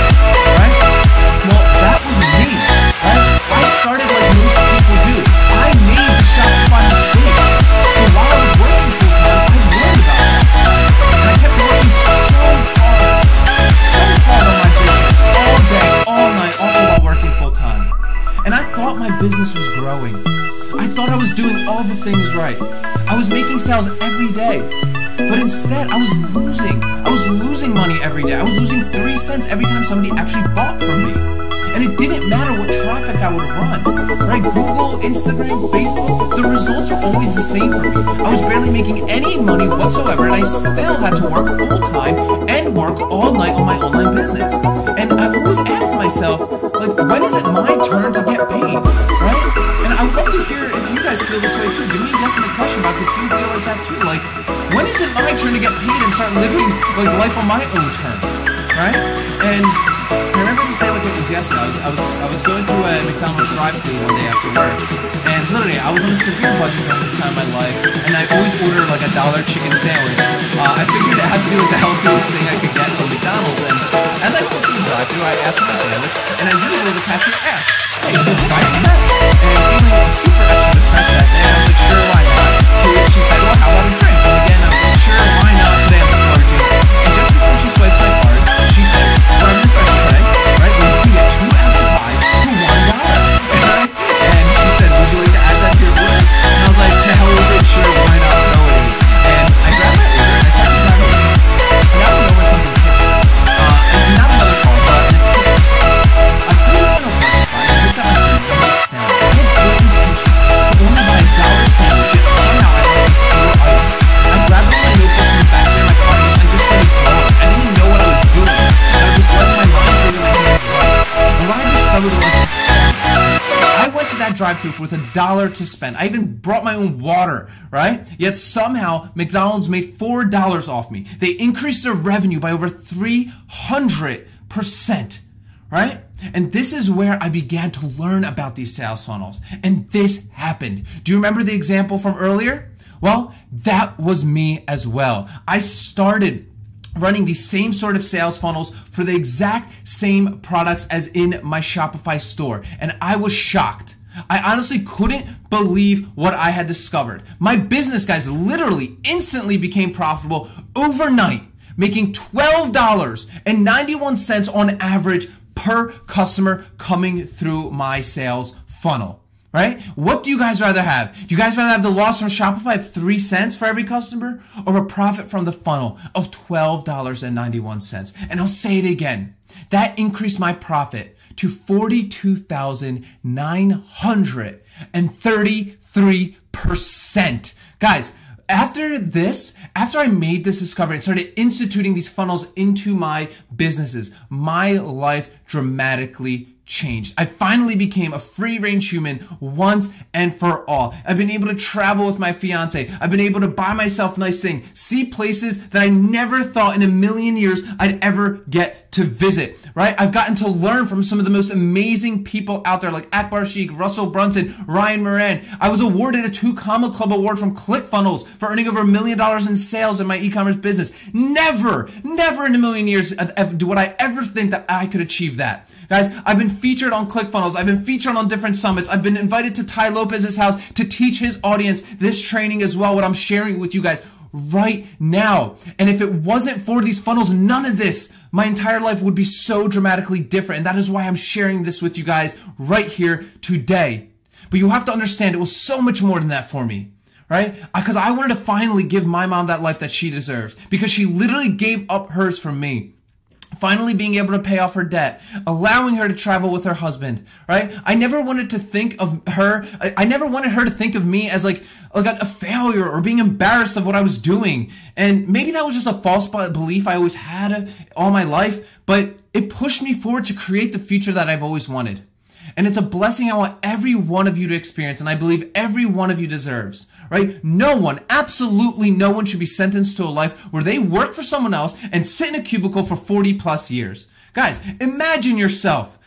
right? Well, that was me, right? I started like most people do. I made the Shopify mistake. So while I was working full time, I learned about that. And I kept working so hard on my business, all day, all night, also while working full time. And I thought my business was growing. I thought I was doing all the things right. I was making sales every day. But instead, I was losing. I was losing money every day. I was losing 3 cents every time somebody actually bought from me. And it didn't matter what traffic I would run, right? Google, Instagram, Facebook, the results were always the same for me. I was barely making any money whatsoever, and I still had to work full-time and work all night on my online business. And I always asked myself, like, when is it my turn to get paid, right? And I would love to hear if you guys feel this way too. Give me a guess in the question box if you feel like that too. Like, when is it my turn to get paid and start living like life on my own terms, right? And I remember to say like it was yesterday. I was going through a McDonald's drive-thru one day after work, and literally I was on a severe budget during this time of my life, and I always order like $1 chicken sandwich. I figured it had to be like the healthiest thing I could get from McDonald's, and as I went through the drive-thru, I asked for my sandwich, and as usual, the cashier asked, "Hey, would you buy that?" And feeling super extra depressed that day, I was like, "Sure, why not?" She said, "Well, how about a drink?" And again, I was like, "Sure, why not?" Today I'm splurging, and just before she swipes my card, she says, "We're on this special today, right? We can get 2 apple pies for $1." And she said, "Would you like to add that to your order?" And I was like, "To hell with it, sure, why not? Throw it in." And I grabbed my order and I started driving away. And out of nowhere, something hits me. And not another call, but I put it on a parking spot and I looked at my phone and I stand. I had barely pushed to only buy $1 sandwich, yet somehow I had 4 items. I grabbed all my notebooks in the back of my car and I just started drawing. I didn't even know what I was doing. I was just letting my mind go to my hands right. And what I discovered was astounding. I went to that drive-thru with $1 to spend. I even brought my own water, right? Yet somehow McDonald's made $4 off me. They increased their revenue by over 300%, right? And this is where I began to learn about these sales funnels. And this happened. Do you remember the example from earlier? Well, that was me as well. I started running the same sort of sales funnels for the exact same products as in my Shopify store. And I was shocked. I honestly couldn't believe what I had discovered. My business, guys, literally instantly became profitable overnight, making $12.91 on average per customer coming through my sales funnel. Right? What do you guys rather have? Do you guys rather have the loss from Shopify of 3 cents for every customer or a profit from the funnel of $12.91? And I'll say it again. That increased my profit to 42,933%. Guys, after I made this discovery and started instituting these funnels into my businesses, my life dramatically changed. I finally became a free-range human once and for all. I've been able to travel with my fiance. I've been able to buy myself nice things, see places that I never thought in a million years I'd ever get to visit, right? I've gotten to learn from some of the most amazing people out there like Akbar Sheikh, Russell Brunson, Ryan Moran. I was awarded a 2 Comma Club award from ClickFunnels for earning over $1 million in sales in my e-commerce business. Never in a million years would I ever think that I could achieve that. Guys, I've been featured on ClickFunnels. I've been featured on different summits. I've been invited to Ty Lopez's house to teach his audience this training as well, what I'm sharing with you guys right now. And if it wasn't for these funnels, none of this, my entire life would be so dramatically different. And that is why I'm sharing this with you guys right here today. But you have to understand it was so much more than that for me, right? Because I wanted to finally give my mom that life that she deserves because she literally gave up hers for me. Finally being able to pay off her debt, allowing her to travel with her husband, right? I never wanted to think of her, I never wanted her to think of me as like a failure or being embarrassed of what I was doing. And maybe that was just a false belief I always had all my life, but it pushed me forward to create the future that I've always wanted. And it's a blessing I want every one of you to experience, and I believe every one of you deserves, right? No one, absolutely no one should be sentenced to a life where they work for someone else and sit in a cubicle for 40 plus years. Guys, imagine yourself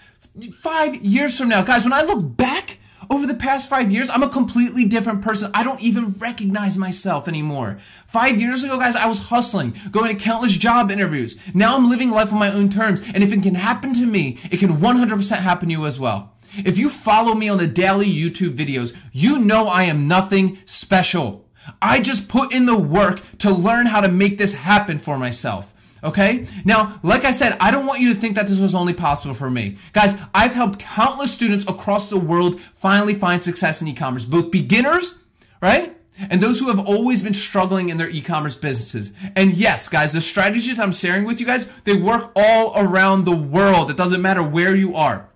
5 years from now. Guys, when I look back over the past 5 years, I'm a completely different person. I don't even recognize myself anymore. 5 years ago, guys, I was hustling, going to countless job interviews. Now I'm living life on my own terms, and if it can happen to me, it can 100% happen to you as well. If you follow me on the daily YouTube videos, you know I am nothing special. I just put in the work to learn how to make this happen for myself. Okay? Now, like I said, I don't want you to think that this was only possible for me. Guys, I've helped countless students across the world finally find success in e-commerce, both beginners, right? and those who have always been struggling in their e-commerce businesses. And yes, guys, the strategies I'm sharing with you guys, they work all around the world. It doesn't matter where you are.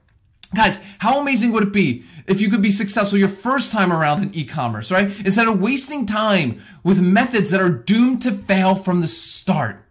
Guys, how amazing would it be if you could be successful your first time around in e-commerce, right? Instead of wasting time with methods that are doomed to fail from the start.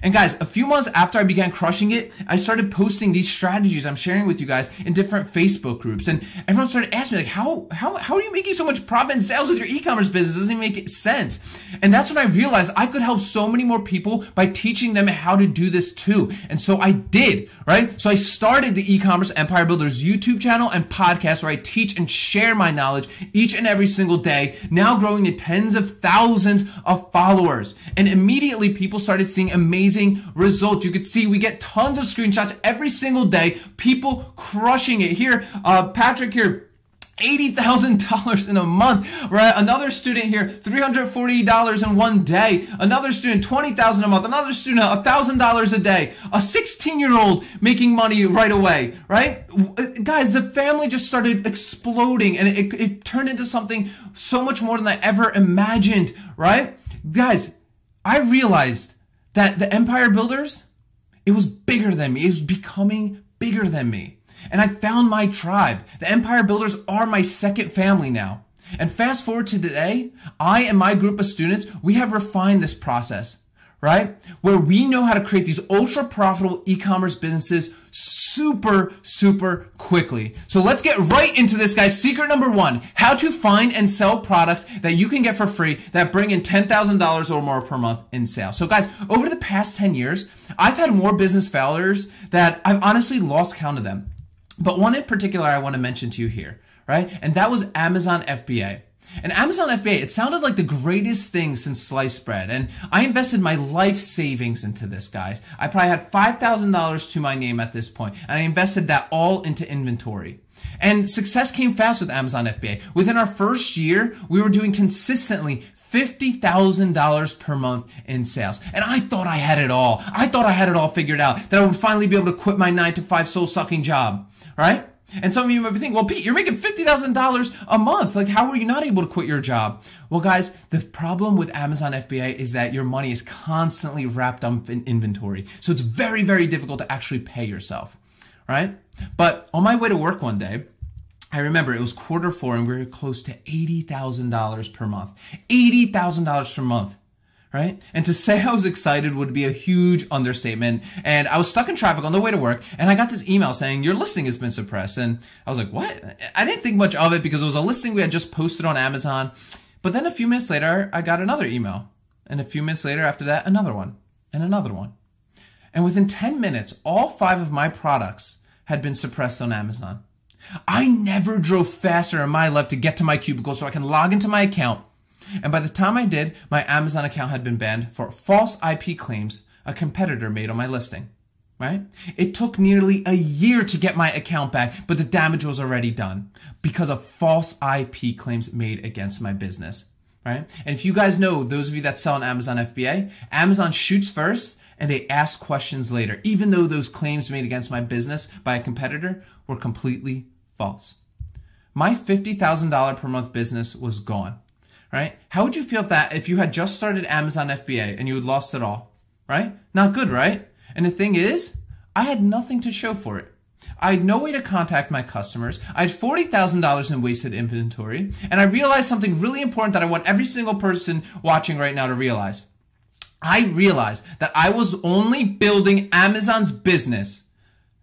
And guys, a few months after I began crushing it, I started posting these strategies I'm sharing with you guys in different Facebook groups. And everyone started asking me, like, how are you making so much profit and sales with your e-commerce business? It doesn't even make sense. And that's when I realized I could help so many more people by teaching them how to do this too. And so I did, right? So I started the E-commerce Empire Builders YouTube channel and podcast where I teach and share my knowledge each and every single day, now growing to tens of thousands of followers. And immediately people started seeing amazing results. You could see we get tons of screenshots every single day, people crushing it. Here, Patrick here, $80,000 in a month, right? Another student here, $340 in one day. Another student, $20,000 a month. Another student, $1,000 a day. A 16-year-old making money right away, right? Guys, the family just started exploding, and it turned into something so much more than I ever imagined, right? Guys, I realized that the Empire Builders, it was bigger than me. It was becoming bigger than me. And I found my tribe. The Empire Builders are my second family now. And fast forward to today, I and my group of students, we have refined this process, right? Where we know how to create these ultra profitable e-commerce businesses super quickly. So let's get right into this, guys. Secret number one, how to find and sell products that you can get for free that bring in $10,000 or more per month in sales. So guys, over the past 10 years, I've had more business failures that I've honestly lost count of them. But one in particular I want to mention to you here, right? And that was Amazon FBA. And Amazon FBA, it sounded like the greatest thing since sliced bread. And I invested my life savings into this, guys. I probably had $5,000 to my name at this point, and I invested that all into inventory. And success came fast with Amazon FBA. Within our first year, we were doing consistently $50,000 per month in sales. And I thought I had it all. I thought I had it all figured out, that I would finally be able to quit my 9-to-5 soul-sucking job, right? And some of you might be thinking, well, Pete, you're making $50,000 a month. Like, how are you not able to quit your job? Well, guys, the problem with Amazon FBA is that your money is constantly wrapped up in inventory. So it's very difficult to actually pay yourself, right? But on my way to work one day, I remember it was Q4 and we were close to $80,000 per month. $80,000 per month. Right? And to say I was excited would be a huge understatement. And I was stuck in traffic on the way to work, and I got this email saying, your listing has been suppressed. And I was like, what? I didn't think much of it because it was a listing we had just posted on Amazon. But then a few minutes later, I got another email. And a few minutes later after that, another one. And another one. And within 10 minutes, all 5 of my products had been suppressed on Amazon. I never drove faster in my life to get to my cubicle so I can log into my account. And by the time I did, my Amazon account had been banned for false IP claims a competitor made on my listing, right? It took nearly a year to get my account back, but the damage was already done because of false IP claims made against my business, right? And if you guys know, those of you that sell on Amazon FBA, Amazon shoots first and they ask questions later, even though those claims made against my business by a competitor were completely false. My $50,000 per month business was gone. Right? How would you feel if you had just started Amazon FBA and you had lost it all? Right? Not good, right? And the thing is, I had nothing to show for it. I had no way to contact my customers. I had $40,000 in wasted inventory. And I realized something really important that I want every single person watching right now to realize. I realized that I was only building Amazon's business,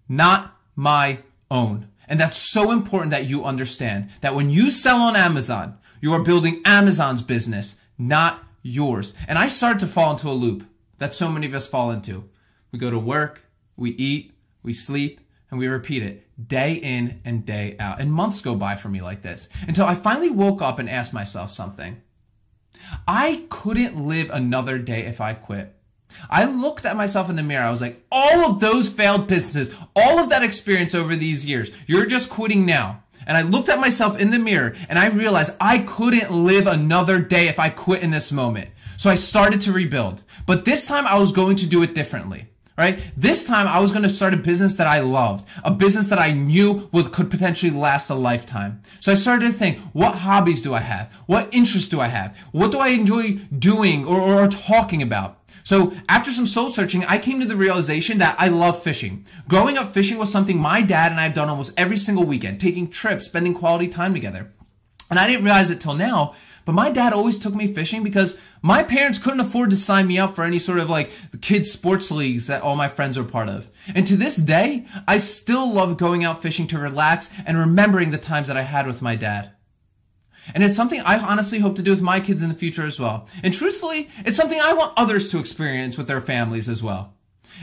not my own. And that's so important that you understand that when you sell on Amazon, you are building Amazon's business, not yours. And I started to fall into a loop that so many of us fall into. We go to work, we eat, we sleep, and we repeat it day in and day out. And months go by for me like this until I finally woke up and asked myself something. I couldn't live another day if I quit. I looked at myself in the mirror. I was like, all of those failed businesses, all of that experience over these years, you're just quitting now. And I looked at myself in the mirror and I realized I couldn't live another day if I quit in this moment. So I started to rebuild. But this time I was going to do it differently. right? This time I was going to start a business that I loved, a business that I knew could potentially last a lifetime. So I started to think, what hobbies do I have? What interests do I have? What do I enjoy doing or talking about? So after some soul searching, I came to the realization that I love fishing. Growing up, fishing was something my dad and I have done almost every single weekend, taking trips, spending quality time together. And I didn't realize it till now, but my dad always took me fishing because my parents couldn't afford to sign me up for any sort of like the kids sports leagues that all my friends were part of. And to this day, I still love going out fishing to relax and remembering the times that I had with my dad. And it's something I honestly hope to do with my kids in the future as well. And truthfully, it's something I want others to experience with their families as well.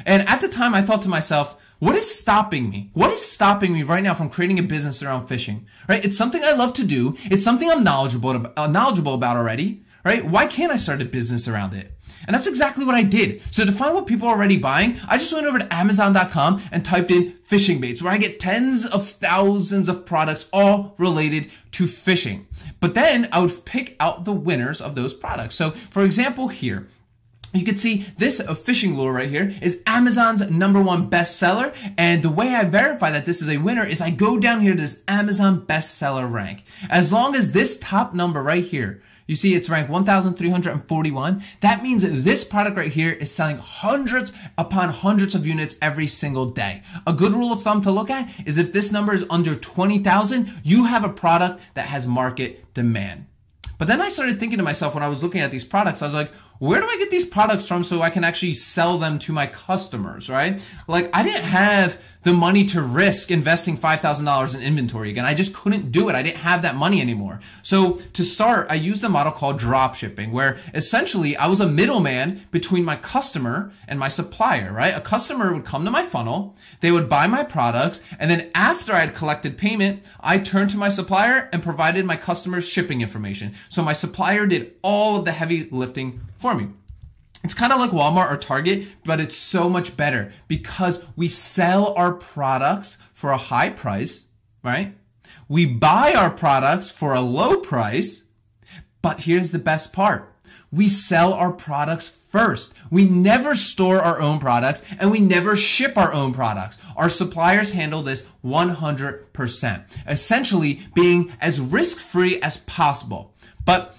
And at the time, I thought to myself, what is stopping me? What is stopping me right now from creating a business around fishing? Right? It's something I love to do. It's something I'm knowledgeable about already. Right? Why can't I start a business around it? And that's exactly what I did. So to find what people are already buying, I just went over to Amazon.com and typed in fishing baits, where I get tens of thousands of products all related to fishing. But then I would pick out the winners of those products. So for example, here, you can see this fishing lure right here is Amazon's #1 bestseller. And the way I verify that this is a winner is I go down here to this Amazon bestseller rank. As long as this top number right here, you see it's ranked 1,341. That means this product right here is selling hundreds upon hundreds of units every single day. A good rule of thumb to look at is if this number is under 20,000, you have a product that has market demand. But then I started thinking to myself when I was looking at these products, I was like, where do I get these products from so I can actually sell them to my customers, right? Like, I didn't have the money to risk investing $5,000 in inventory again. I just couldn't do it. I didn't have that money anymore. So to start, I used a model called drop shipping, where essentially I was a middleman between my customer and my supplier, right? A customer would come to my funnel, they would buy my products, and then after I had collected payment, I turned to my supplier and provided my customer's shipping information. So my supplier did all of the heavy lifting for me. It's kind of like Walmart or Target, but it's so much better because we sell our products for a high price, right? We buy our products for a low price, but here's the best part. We sell our products first. We never store our own products and we never ship our own products. Our suppliers handle this 100%, essentially being as risk-free as possible. But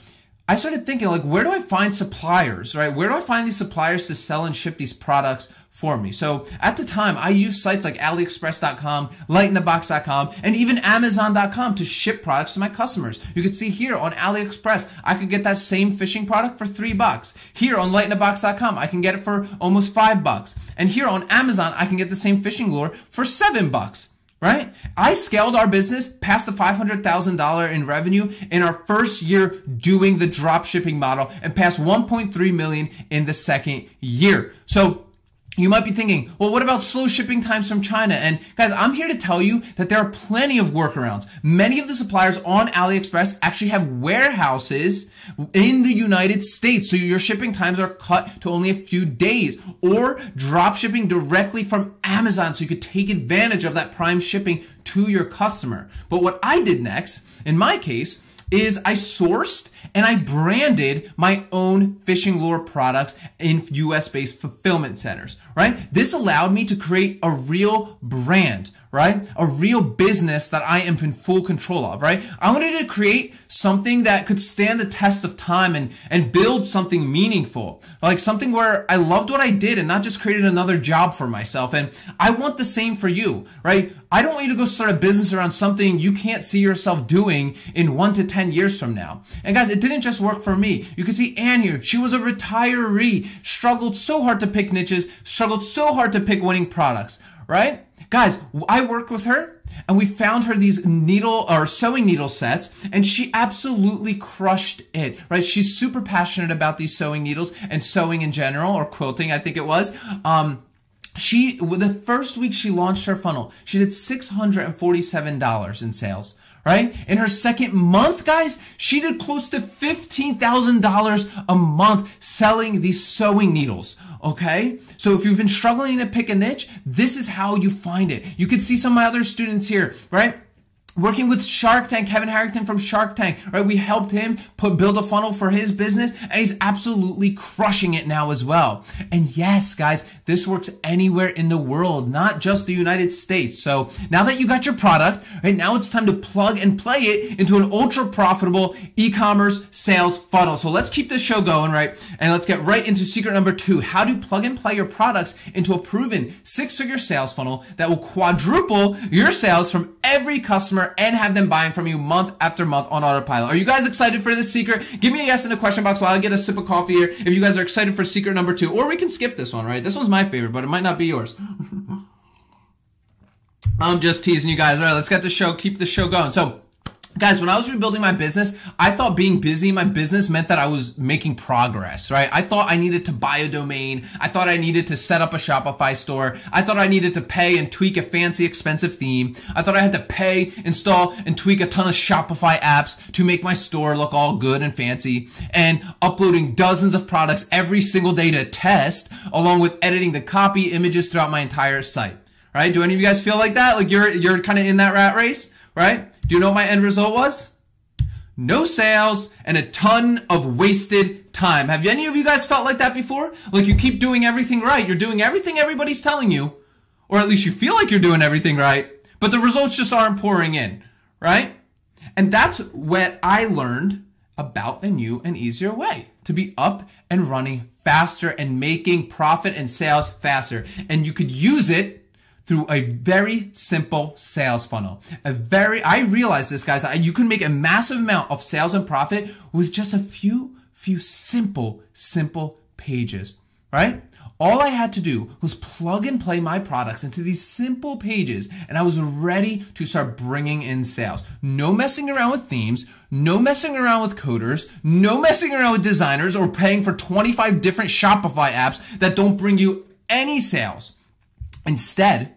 I started thinking, like, where do I find suppliers, right? Where do I find these suppliers to sell and ship these products for me? So at the time, I used sites like AliExpress.com, LightInTheBox.com, and even Amazon.com to ship products to my customers. You can see here on AliExpress, I could get that same fishing product for $3. Here on LightInTheBox.com, I can get it for almost $5. And here on Amazon, I can get the same fishing lure for $7. Right? I scaled our business past the $500,000 in revenue in our first year doing the drop shipping model and past 1.3 million in the second year. So you might be thinking, well, what about slow shipping times from China? And guys, I'm here to tell you that there are plenty of workarounds. Many of the suppliers on AliExpress actually have warehouses in the United States. So your shipping times are cut to only a few days, or drop shipping directly from Amazon so you could take advantage of that prime shipping to your customer. But what I did next, in my case, is I sourced and I branded my own fishing lure products in US-based fulfillment centers, right? This allowed me to create a real brand, right? A real business that I am in full control of, right? I wanted to create something that could stand the test of time and build something meaningful, like something where I loved what I did and not just created another job for myself. And I want the same for you, right? I don't want you to go start a business around something you can't see yourself doing in 1 to 10 years from now. And guys, it didn't just work for me. You can see Anne here. She was a retiree, struggled so hard to pick niches, struggled so hard to pick winning products, right? Guys, I worked with her and we found her these sewing needle sets, and she absolutely crushed it, right? She's super passionate about these sewing needles and sewing in general, or quilting, I think it was. The first week she launched her funnel, she did $647 in sales. Right? In her second month, guys, she did close to $15,000 a month selling these sewing needles. Okay? So if you've been struggling to pick a niche, this is how you find it. You can see some of my other students here, right? Working with Shark Tank, Kevin Harrington from Shark Tank, right? We helped him build a funnel for his business, and he's absolutely crushing it now as well. And yes, guys, this works anywhere in the world, not just the United States. So now that you got your product, right, now it's time to plug and play it into an ultra profitable e-commerce sales funnel. So let's keep this show going, right? And let's get right into secret number 2, how to plug and play your products into a proven 6-figure sales funnel that will quadruple your sales from every customer and have them buying from you month after month on autopilot. Are you guys excited for this secret? Give me a yes in the question box while I get a sip of coffee here if you guys are excited for secret number 2. Or we can skip this one, right? This one's my favorite, but it might not be yours. I'm just teasing you guys. All right, let's get the show, keep the show going. So, guys, when I was rebuilding my business, I thought being busy in my business meant that I was making progress, right? I thought I needed to buy a domain. I thought I needed to set up a Shopify store. I thought I needed to pay and tweak a fancy, expensive theme. I thought I had to pay, install, and tweak a ton of Shopify apps to make my store look all good and fancy, and uploading dozens of products every single day to test, along with editing the copy, images throughout my entire site, right? Do any of you guys feel like that? Like you're kind of in that rat race, right? Do you know what my end result was? No sales and a ton of wasted time. Have any of you guys felt like that before? Like you keep doing everything right. You're doing everything everybody's telling you, or at least you feel like you're doing everything right, but the results just aren't pouring in, right? And that's what I learned about a new and easier way to be up and running faster and making profit and sales faster. And you could use it through a very simple sales funnel. I realized this, guys, you can make a massive amount of sales and profit with just a few simple pages, right? All I had to do was plug and play my products into these simple pages, and I was ready to start bringing in sales. No messing around with themes, no messing around with coders, no messing around with designers, or paying for 25 different Shopify apps that don't bring you any sales. Instead,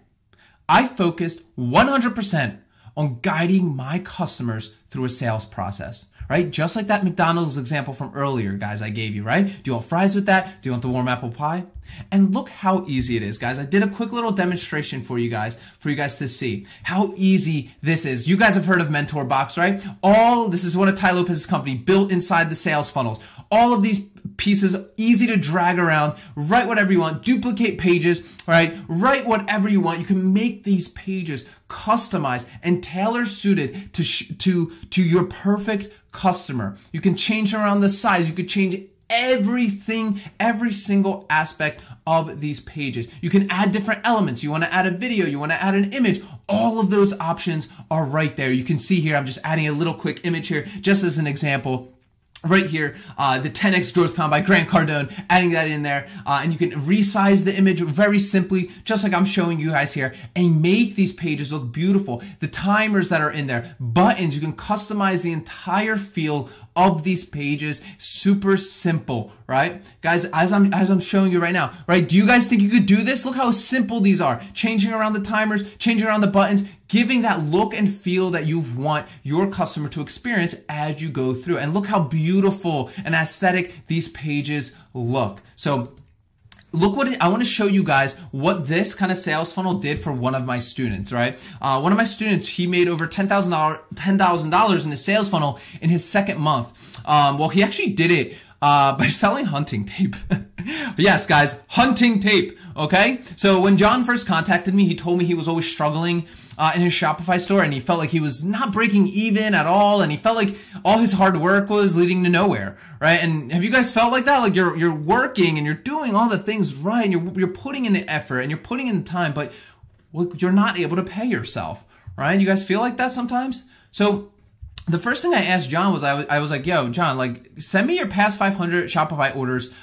I focused 100% on guiding my customers through a sales process, right? Just like that McDonald's example from earlier, guys, I gave you, right? Do you want fries with that? Do you want the warm apple pie? And look how easy it is, guys. I did a quick little demonstration for you guys to see how easy this is. You guys have heard of MentorBox, right? This is one of Tai Lopez's company, built inside the sales funnels. All of these pieces, easy to drag around, write whatever you want, duplicate pages, right? Write whatever you want. You can make these pages customized and tailor suited to your perfect customer. You can change around the size. You could change everything, every single aspect of these pages. You can add different elements. You want to add a video, you want to add an image. All of those options are right there. You can see here, I'm just adding a little quick image here, just as an example. Right here, the 10X Growth Con by Grant Cardone, adding that in there. And you can resize the image very simply, just like I'm showing you guys here, and make these pages look beautiful. The timers that are in there, buttons, you can customize the entire feel of these pages. Super simple, right? Guys, as I'm showing you right now, right? Do you guys think you could do this? Look how simple these are. Changing around the timers, changing around the buttons, giving that look and feel that you want your customer to experience as you go through. And look how beautiful and aesthetic these pages look. So look I want to show you guys what this kind of sales funnel did for one of my students, right? One of my students, he made over $10,000 in his sales funnel in his second month. Well, he actually did it by selling hunting tape. Yes, guys, hunting tape, okay? So when John first contacted me, he told me he was always struggling in his Shopify store, and he felt like he was not breaking even at all, and he felt like all his hard work was leading to nowhere, right? And have you guys felt like that? Like you're working and you're doing all the things right, and you're putting in the effort and you're putting in the time, but you're not able to pay yourself, right? You guys feel like that sometimes? So the first thing I asked John was, I was like, yo, John, like, send me your past 500 Shopify orders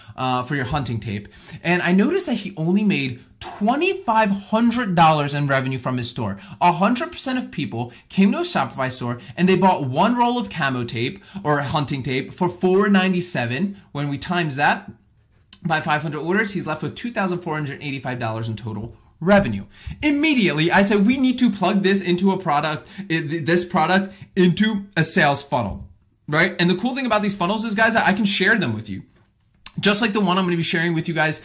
for your hunting tape. And I noticed that he only made $2,500 in revenue from his store. 100% of people came to a Shopify store and they bought one roll of camo tape or hunting tape for $4.97. When we times that by 500 orders, he's left with $2,485 in total revenue. Immediately, I said, we need to plug this into a product, this product into a sales funnel, right? And the cool thing about these funnels is, guys, I can share them with you. just like the one I'm going to be sharing with you guys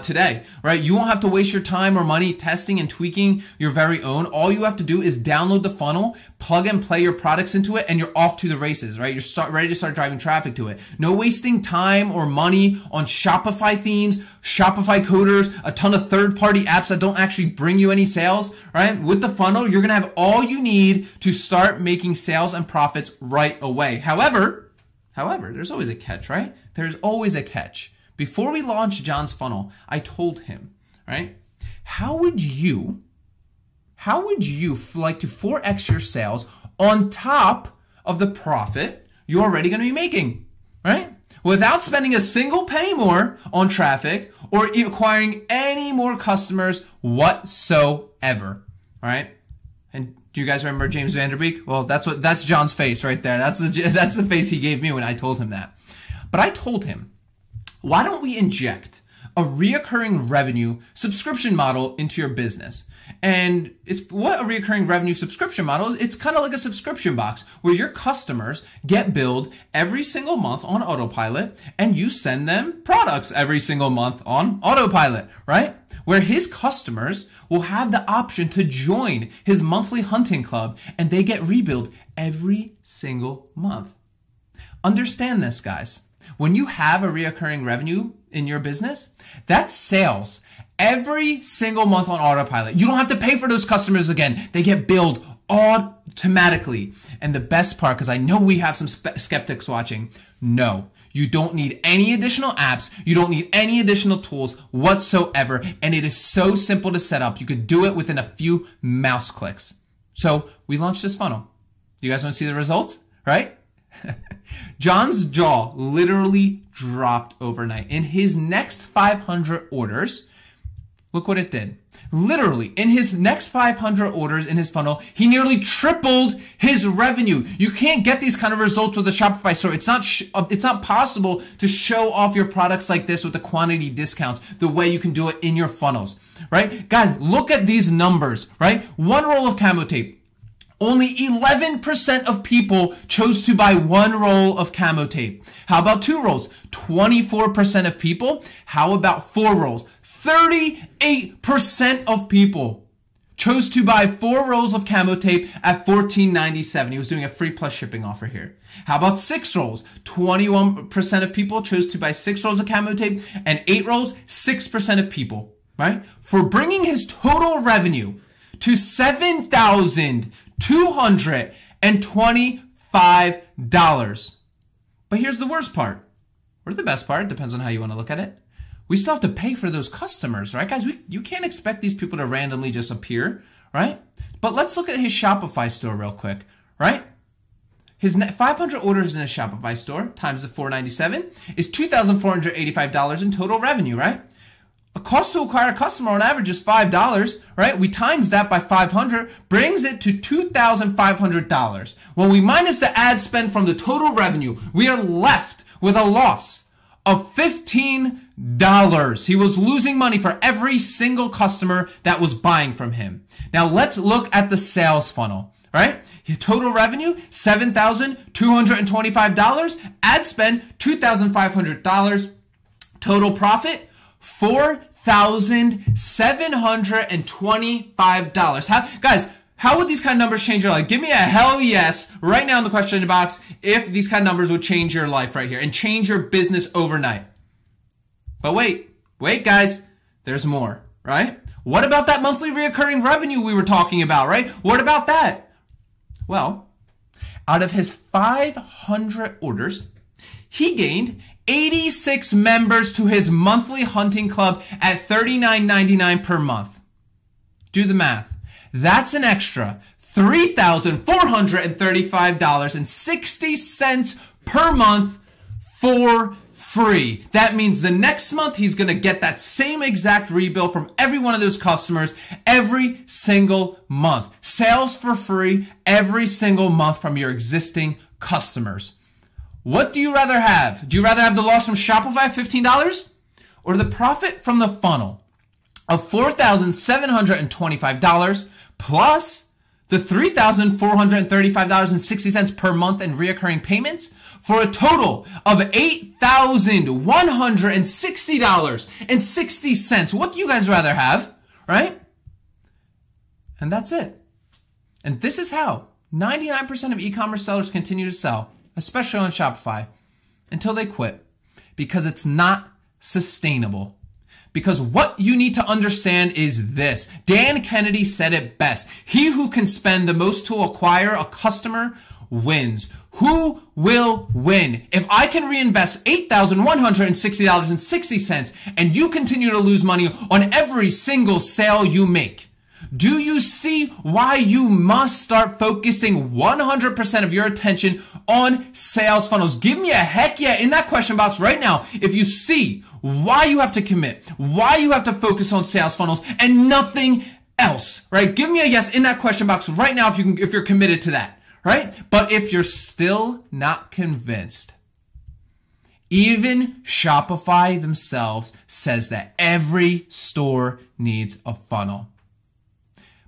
today, right? You won't have to waste your time or money testing and tweaking your very own. All you have to do is download the funnel, plug and play your products into it, and you're off to the races, right? You're ready to start driving traffic to it. No wasting time or money on Shopify themes, Shopify coders, a ton of third-party apps that don't actually bring you any sales, right? With the funnel, you're going to have all you need to start making sales and profits right away. However, there's always a catch, right? There's always a catch. Before we launched John's funnel, I told him, right? How would you like to 4x your sales on top of the profit you're already going to be making, right? Without spending a single penny more on traffic or acquiring any more customers whatsoever, all right? And do you guys remember James Van Der Beek? Well, that's John's face right there. That's the face he gave me when I told him that. But I told him, why don't we inject a reoccurring revenue subscription model into your business? And it's what a reoccurring revenue subscription model is. It's kind of like a subscription box where your customers get billed every single month on autopilot and you send them products every single month on autopilot, right? Where his customers will have the option to join his monthly hunting club and they get rebilled every single month. Understand this, guys. When you have a reoccurring revenue in your business, that's sales every single month on autopilot. You don't have to pay for those customers again. They get billed automatically. And the best part, because I know we have some skeptics watching, no. You don't need any additional apps. You don't need any additional tools whatsoever. And it is so simple to set up. You could do it within a few mouse clicks. So we launched this funnel. You guys want to see the results, right? John's jaw literally dropped overnight. In his next 500 orders, look what it did. Literally, in his next 500 orders in his funnel, he nearly tripled his revenue. You can't get these kind of results with a Shopify store. It's not possible to show off your products like this with the quantity discounts the way you can do it in your funnels, right? Guys, look at these numbers, right? One roll of camo tape. Only 11% of people chose to buy one roll of camo tape. How about 2 rolls? 24% of people. How about 4 rolls? 38% of people chose to buy 4 rolls of camo tape at $14.97. He was doing a free plus shipping offer here. How about 6 rolls? 21% of people chose to buy 6 rolls of camo tape, and 8 rolls, 6% of people, right? For bringing his total revenue to $7,225. But here's the worst part, or the best part, depends on how you want to look at it. We still have to pay for those customers, right, guys? You can't expect these people to randomly just appear, right? But let's look at his Shopify store real quick, right? His 500 orders in a Shopify store times the $497 is $2,485 in total revenue, right? A cost to acquire a customer on average is $5, right? We times that by 500, brings it to $2,500. When we minus the ad spend from the total revenue, we are left with a loss of $15. He was losing money for every single customer that was buying from him. Now let's look at the sales funnel, right? Total revenue, $7,225. Ad spend, $2,500. Total profit, $4,725. Guys, how would these kind of numbers change your life? Give me a hell yes right now in the question box if these kind of numbers would change your life right here and change your business overnight. But wait guys, there's more, right? What about that monthly reoccurring revenue we were talking about, right? What about that? Well, out of his 500 orders, he gained 86 members to his monthly hunting club at $39.99 per month. Do the math. That's an extra $3,435.60 per month for free. That means the next month he's going to get that same exact rebill from every one of those customers every single month. Sales for free every single month from your existing customers. What do you rather have? Do you rather have the loss from Shopify, $15, or the profit from the funnel of $4,725 plus the $3,435.60 per month in reoccurring payments for a total of $8,160.60. What do you guys rather have, right? And that's it. And this is how 99% of e-commerce sellers continue to sell, especially on Shopify, until they quit, because it's not sustainable. Because what you need to understand is this. Dan Kennedy said it best. He who can spend the most to acquire a customer wins. Who will win? If I can reinvest $8,160.60 and you continue to lose money on every single sale you make, do you see why you must start focusing 100% of your attention on sales funnels? Give me a heck yeah in that question box right now if you see why you have to commit, why you have to focus on sales funnels and nothing else, right? Give me a yes in that question box right now if you're committed to that, right? But if you're still not convinced, even Shopify themselves says that every store needs a funnel.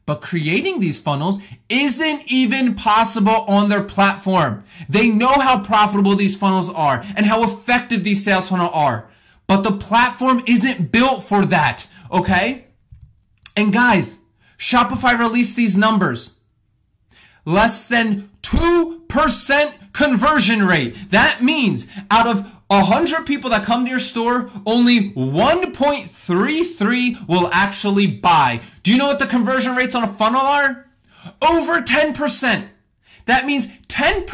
But creating these funnels isn't even possible on their platform. They know how profitable these funnels are and how effective these sales funnels are. But the platform isn't built for that, okay? And guys, Shopify released these numbers. Less than 2% conversion rate. That means out of 100 people that come to your store, only 1.33 will actually buy. Do you know what the conversion rates on a funnel are? Over 10%. That means 10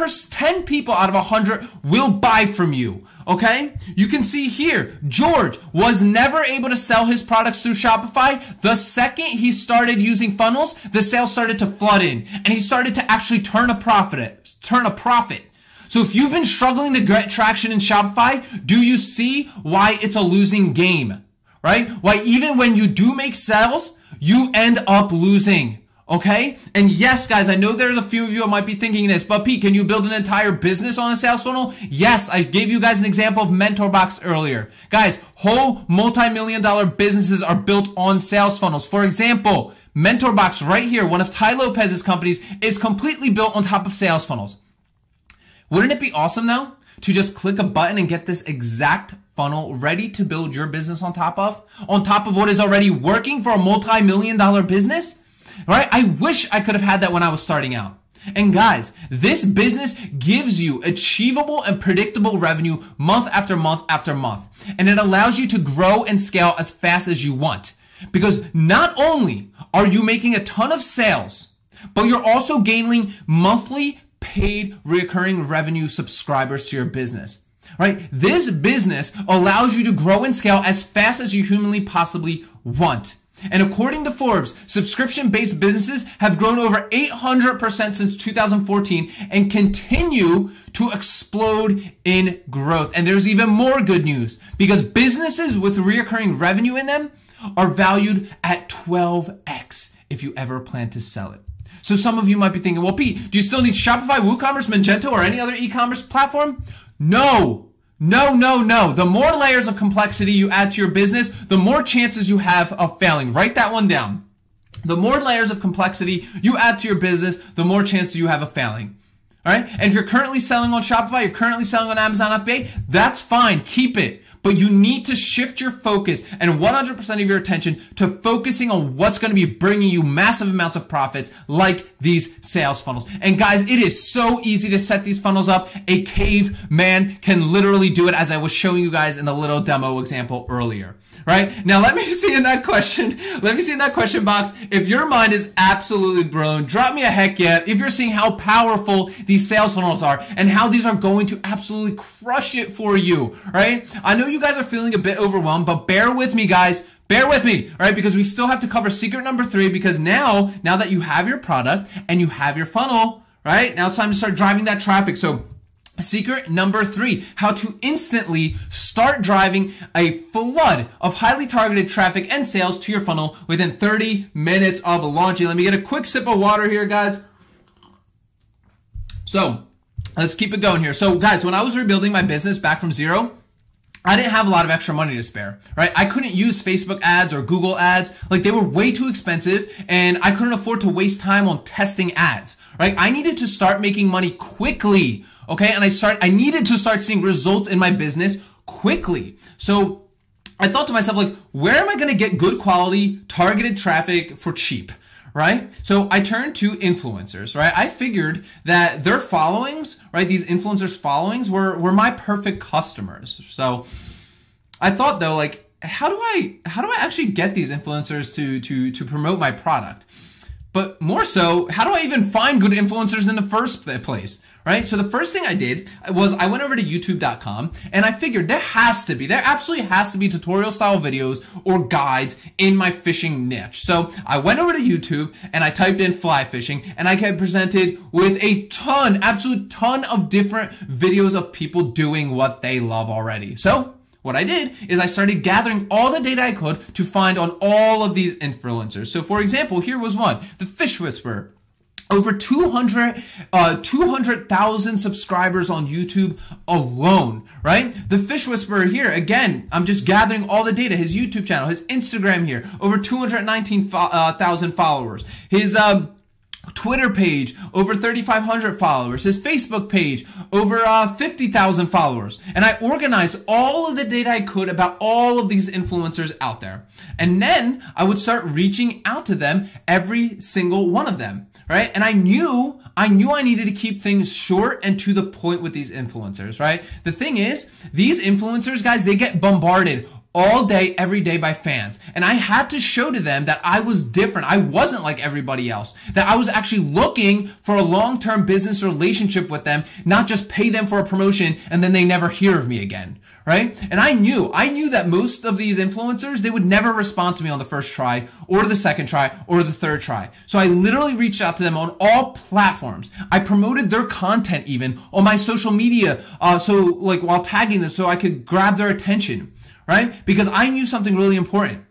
people out of 100 will buy from you. Okay? You can see here, George was never able to sell his products through Shopify. The second he started using funnels, the sales started to flood in and he started to actually turn a profit. So if you've been struggling to get traction in Shopify, do you see why it's a losing game, right? Why even when you do make sales, you end up losing, okay? And yes, guys, I know there's a few of you that might be thinking this, but Pete, can you build an entire business on a sales funnel? Yes, I gave you guys an example of MentorBox earlier. Guys, whole multi-million-dollar businesses are built on sales funnels. For example, MentorBox right here, one of Tai Lopez's companies, is completely built on top of sales funnels. Wouldn't it be awesome though to just click a button and get this exact funnel ready to build your business on top of what is already working for a multi-million-dollar business, right? I wish I could have had that when I was starting out. And guys, this business gives you achievable and predictable revenue month after month after month. And it allows you to grow and scale as fast as you want. Because not only are you making a ton of sales, but you're also gaining monthly paid recurring revenue subscribers to your business, right? This business allows you to grow and scale as fast as you humanly possibly want. And according to Forbes, subscription-based businesses have grown over 800% since 2014 and continue to explode in growth. And there's even more good news because businesses with recurring revenue in them are valued at 12x if you ever plan to sell it. So some of you might be thinking, well, Pete, do you still need Shopify, WooCommerce, Magento, or any other e-commerce platform? No. The more layers of complexity you add to your business, the more chances you have of failing. Write that one down. The more layers of complexity you add to your business, the more chances you have of failing. All right? And if you're currently selling on Shopify, you're currently selling on Amazon FBA, that's fine. Keep it. But you need to shift your focus and 100% of your attention to focusing on what's going to be bringing you massive amounts of profits like these sales funnels. And guys, it is so easy to set these funnels up. A caveman can literally do it as I was showing you guys in the little demo example earlier. Right? Now let me see in that question box. If your mind is absolutely blown, drop me a heck yeah. If you're seeing how powerful these sales funnels are and how these are going to absolutely crush it for you, right? I know you guys are feeling a bit overwhelmed, but bear with me, guys. Bear with me, all right? Because we still have to cover secret number 3 because now that you have your product and you have your funnel, right? Now it's time to start driving that traffic. So secret number 3, how to instantly start driving a flood of highly targeted traffic and sales to your funnel within 30 minutes of launching. Let me get a quick sip of water here, guys. So let's keep it going here. So guys, when I was rebuilding my business back from zero, I didn't have a lot of extra money to spare, right? I couldn't use Facebook ads or Google ads. Like, they were way too expensive, and I couldn't afford to waste time on testing ads, right? I needed to start making money quickly, okay? And I needed to start seeing results in my business quickly. So I thought to myself, like, where am I going to get good quality targeted traffic for cheap? Right? So I turned to influencers, right? I figured that their followings, right? These influencers' followings were my perfect customers. So I thought, though, like, how do I actually get these influencers to promote my product? But more so, how do I even find good influencers in the first place? Right? So the first thing I did was I went over to youtube.com and I figured there absolutely has to be tutorial style videos or guides in my fishing niche. So I went over to YouTube and I typed in fly fishing and I got presented with a absolute ton of different videos of people doing what they love already. So what I did is I started gathering all the data I could to find on all of these influencers. So for example, here was one, the Fish Whisperer. Over 200,000 subscribers on YouTube alone, right? The Fish Whisperer here, again, I'm just gathering all the data. His YouTube channel, his Instagram here, over 219,000 followers. His Twitter page, over 3,500 followers. His Facebook page, over 50,000 followers. And I organized all of the data I could about all of these influencers out there. And then I would start reaching out to them, every single one of them. Right? And I knew I needed to keep things short and to the point with these influencers, right? The thing is, these influencers, guys, they get bombarded all day, every day by fans. And I had to show to them that I was different. I wasn't like everybody else. That I was actually looking for a long-term business relationship with them, not just pay them for a promotion and then they never hear of me again. Right? And I knew that most of these influencers, they would never respond to me on the first try or the second try or the third try. So I literally reached out to them on all platforms. I promoted their content even on my social media. So like while tagging them so I could grab their attention, right? Because I knew something really important.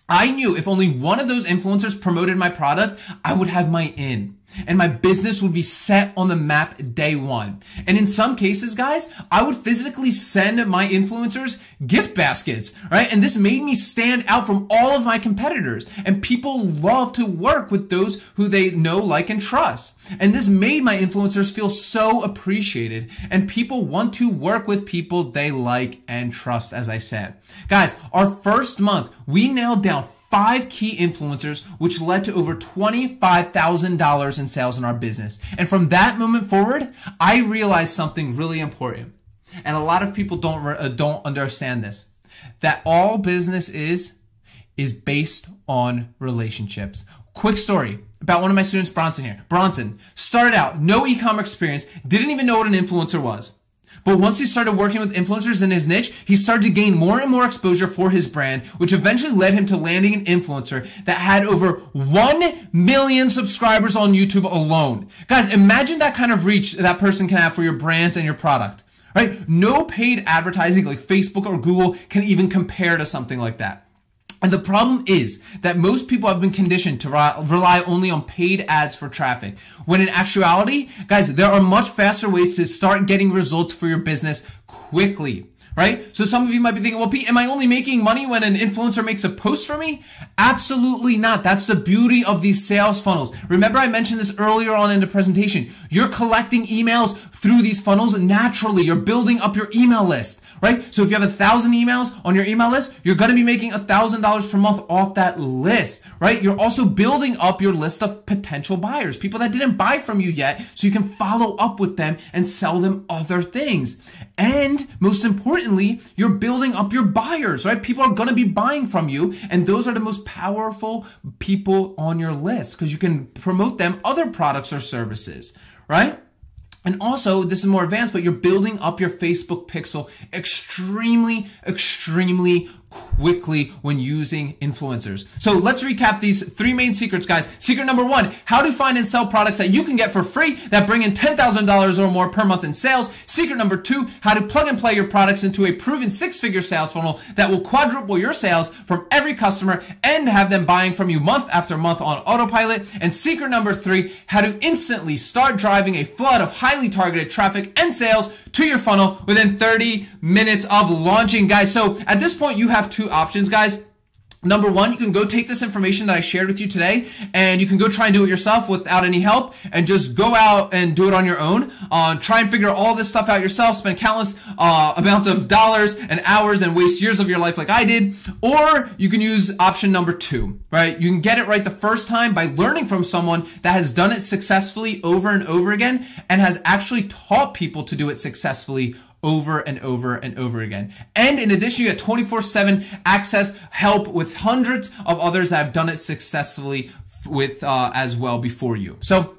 I knew if only one of those influencers promoted my product, I would have my in. And my business would be set on the map day one. And in some cases, guys, I would physically send my influencers gift baskets, right? And this made me stand out from all of my competitors. And people love to work with those who they know, like, and trust. And this made my influencers feel so appreciated. And people want to work with people they like and trust, as I said. Guys, our first month, we nailed down 5 key influencers, which led to over $25,000 in sales in our business. And from that moment forward, I realized something really important. And a lot of people don't understand this. That all business is based on relationships. Quick story about one of my students, Bronson here. Bronson started out, no e-commerce experience, didn't even know what an influencer was. But once he started working with influencers in his niche, he started to gain more and more exposure for his brand, which eventually led him to landing an influencer that had over 1 million subscribers on YouTube alone. Guys, imagine that kind of reach that person can have for your brands and your product, right? No paid advertising like Facebook or Google can even compare to something like that. And the problem is that most people have been conditioned to rely only on paid ads for traffic. When in actuality, guys, there are much faster ways to start getting results for your business quickly. Right? So some of you might be thinking, well, Pete, am I only making money when an influencer makes a post for me? Absolutely not. That's the beauty of these sales funnels. Remember I mentioned this earlier on in the presentation. You're collecting emails through these funnels naturally. You're building up your email list, right? So if you have 1,000 emails on your email list, you're going to be making $1,000 per month off that list, right? You're also building up your list of potential buyers, people that didn't buy from you yet, so you can follow up with them and sell them other things. And most importantly, you're building up your buyers, right? People are going to be buying from you, and those are the most powerful people on your list because you can promote them other products or services, right? And also, this is more advanced, but you're building up your Facebook pixel extremely quickly when using influencers. So let's recap these 3 main secrets, guys. Secret number 1, how to find and sell products that you can get for free that bring in $10,000 or more per month in sales. Secret number 2, how to plug and play your products into a proven 6-figure sales funnel that will quadruple your sales from every customer and have them buying from you month after month on autopilot. And secret number 3, how to instantly start driving a flood of highly targeted traffic and sales to your funnel within 30 minutes of launching, guys. So at this point, you have 2 options, guys. Number 1, you can go take this information that I shared with you today and you can go try and do it yourself without any help and just go out and do it on your own. Try and figure all this stuff out yourself, spend countless amounts of dollars and hours and waste years of your life like I did. Or you can use option number 2, right? You can get it right the first time by learning from someone that has done it successfully over and over again and has actually taught people to do it successfully over and over and over again. And in addition, you get 24/7 access, help with hundreds of others that have done it successfully with as well before you. So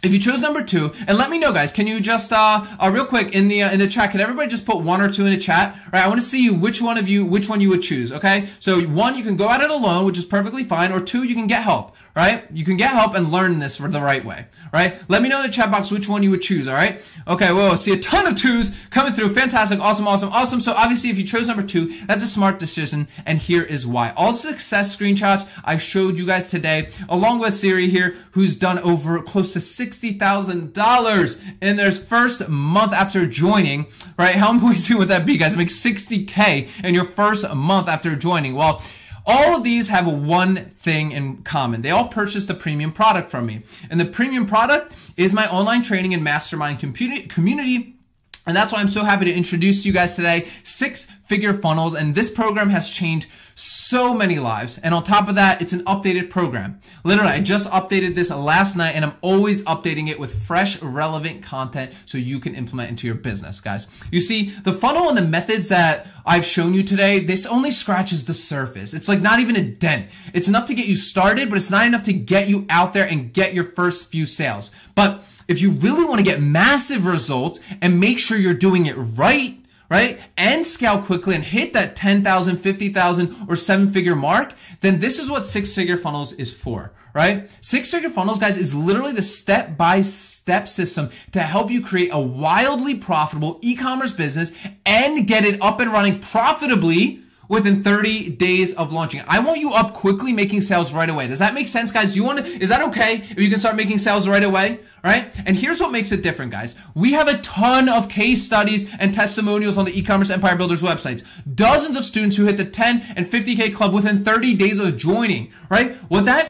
if you chose number 2, and let me know, guys, can you just real quick in the chat, can everybody just put 1 or 2 in the chat? Right, I want to see which one you would choose. Okay, so 1, you can go at it alone, which is perfectly fine, or 2, you can get help. Right, you can get help and learn this for the right way. Right, let me know in the chat box which one you would choose. All right, okay, whoa, see a ton of 2s coming through. Fantastic, awesome, awesome, awesome. So obviously, if you chose number 2, that's a smart decision, and here is why. All the success screenshots I showed you guys today, along with Siri here, who's done over close to $60,000 in their first month after joining. Right, how amazing would that be, guys? Make $60K in your first month after joining. Well, all of these have one thing in common. They all purchased a premium product from me. And the premium product is my online training and mastermind community. And that's why I'm so happy to introduce to you guys today 6-figure funnels. And this program has changed so many lives. And on top of that, it's an updated program. Literally, I just updated this last night and I'm always updating it with fresh, relevant content so you can implement into your business, guys. You see, the funnel and the methods that I've shown you today, this only scratches the surface. It's like not even a dent. It's enough to get you started, but it's not enough to get you out there and get your first few sales. But if you really want to get massive results and make sure you're doing it right, and scale quickly and hit that 10,000, 50,000, or 7-figure mark, then this is what 6-figure funnels is for, right? 6-figure funnels, guys, is literally the step-by-step system to help you create a wildly profitable e-commerce business and get it up and running profitably within 30 days of launching. I want you up quickly making sales right away. Does that make sense, guys? Is that okay if you can start making sales right away? Right? And here's what makes it different, guys. We have a ton of case studies and testimonials on the e-commerce empire builders websites. Dozens of students who hit the 10 and 50K club within 30 days of joining, right? What that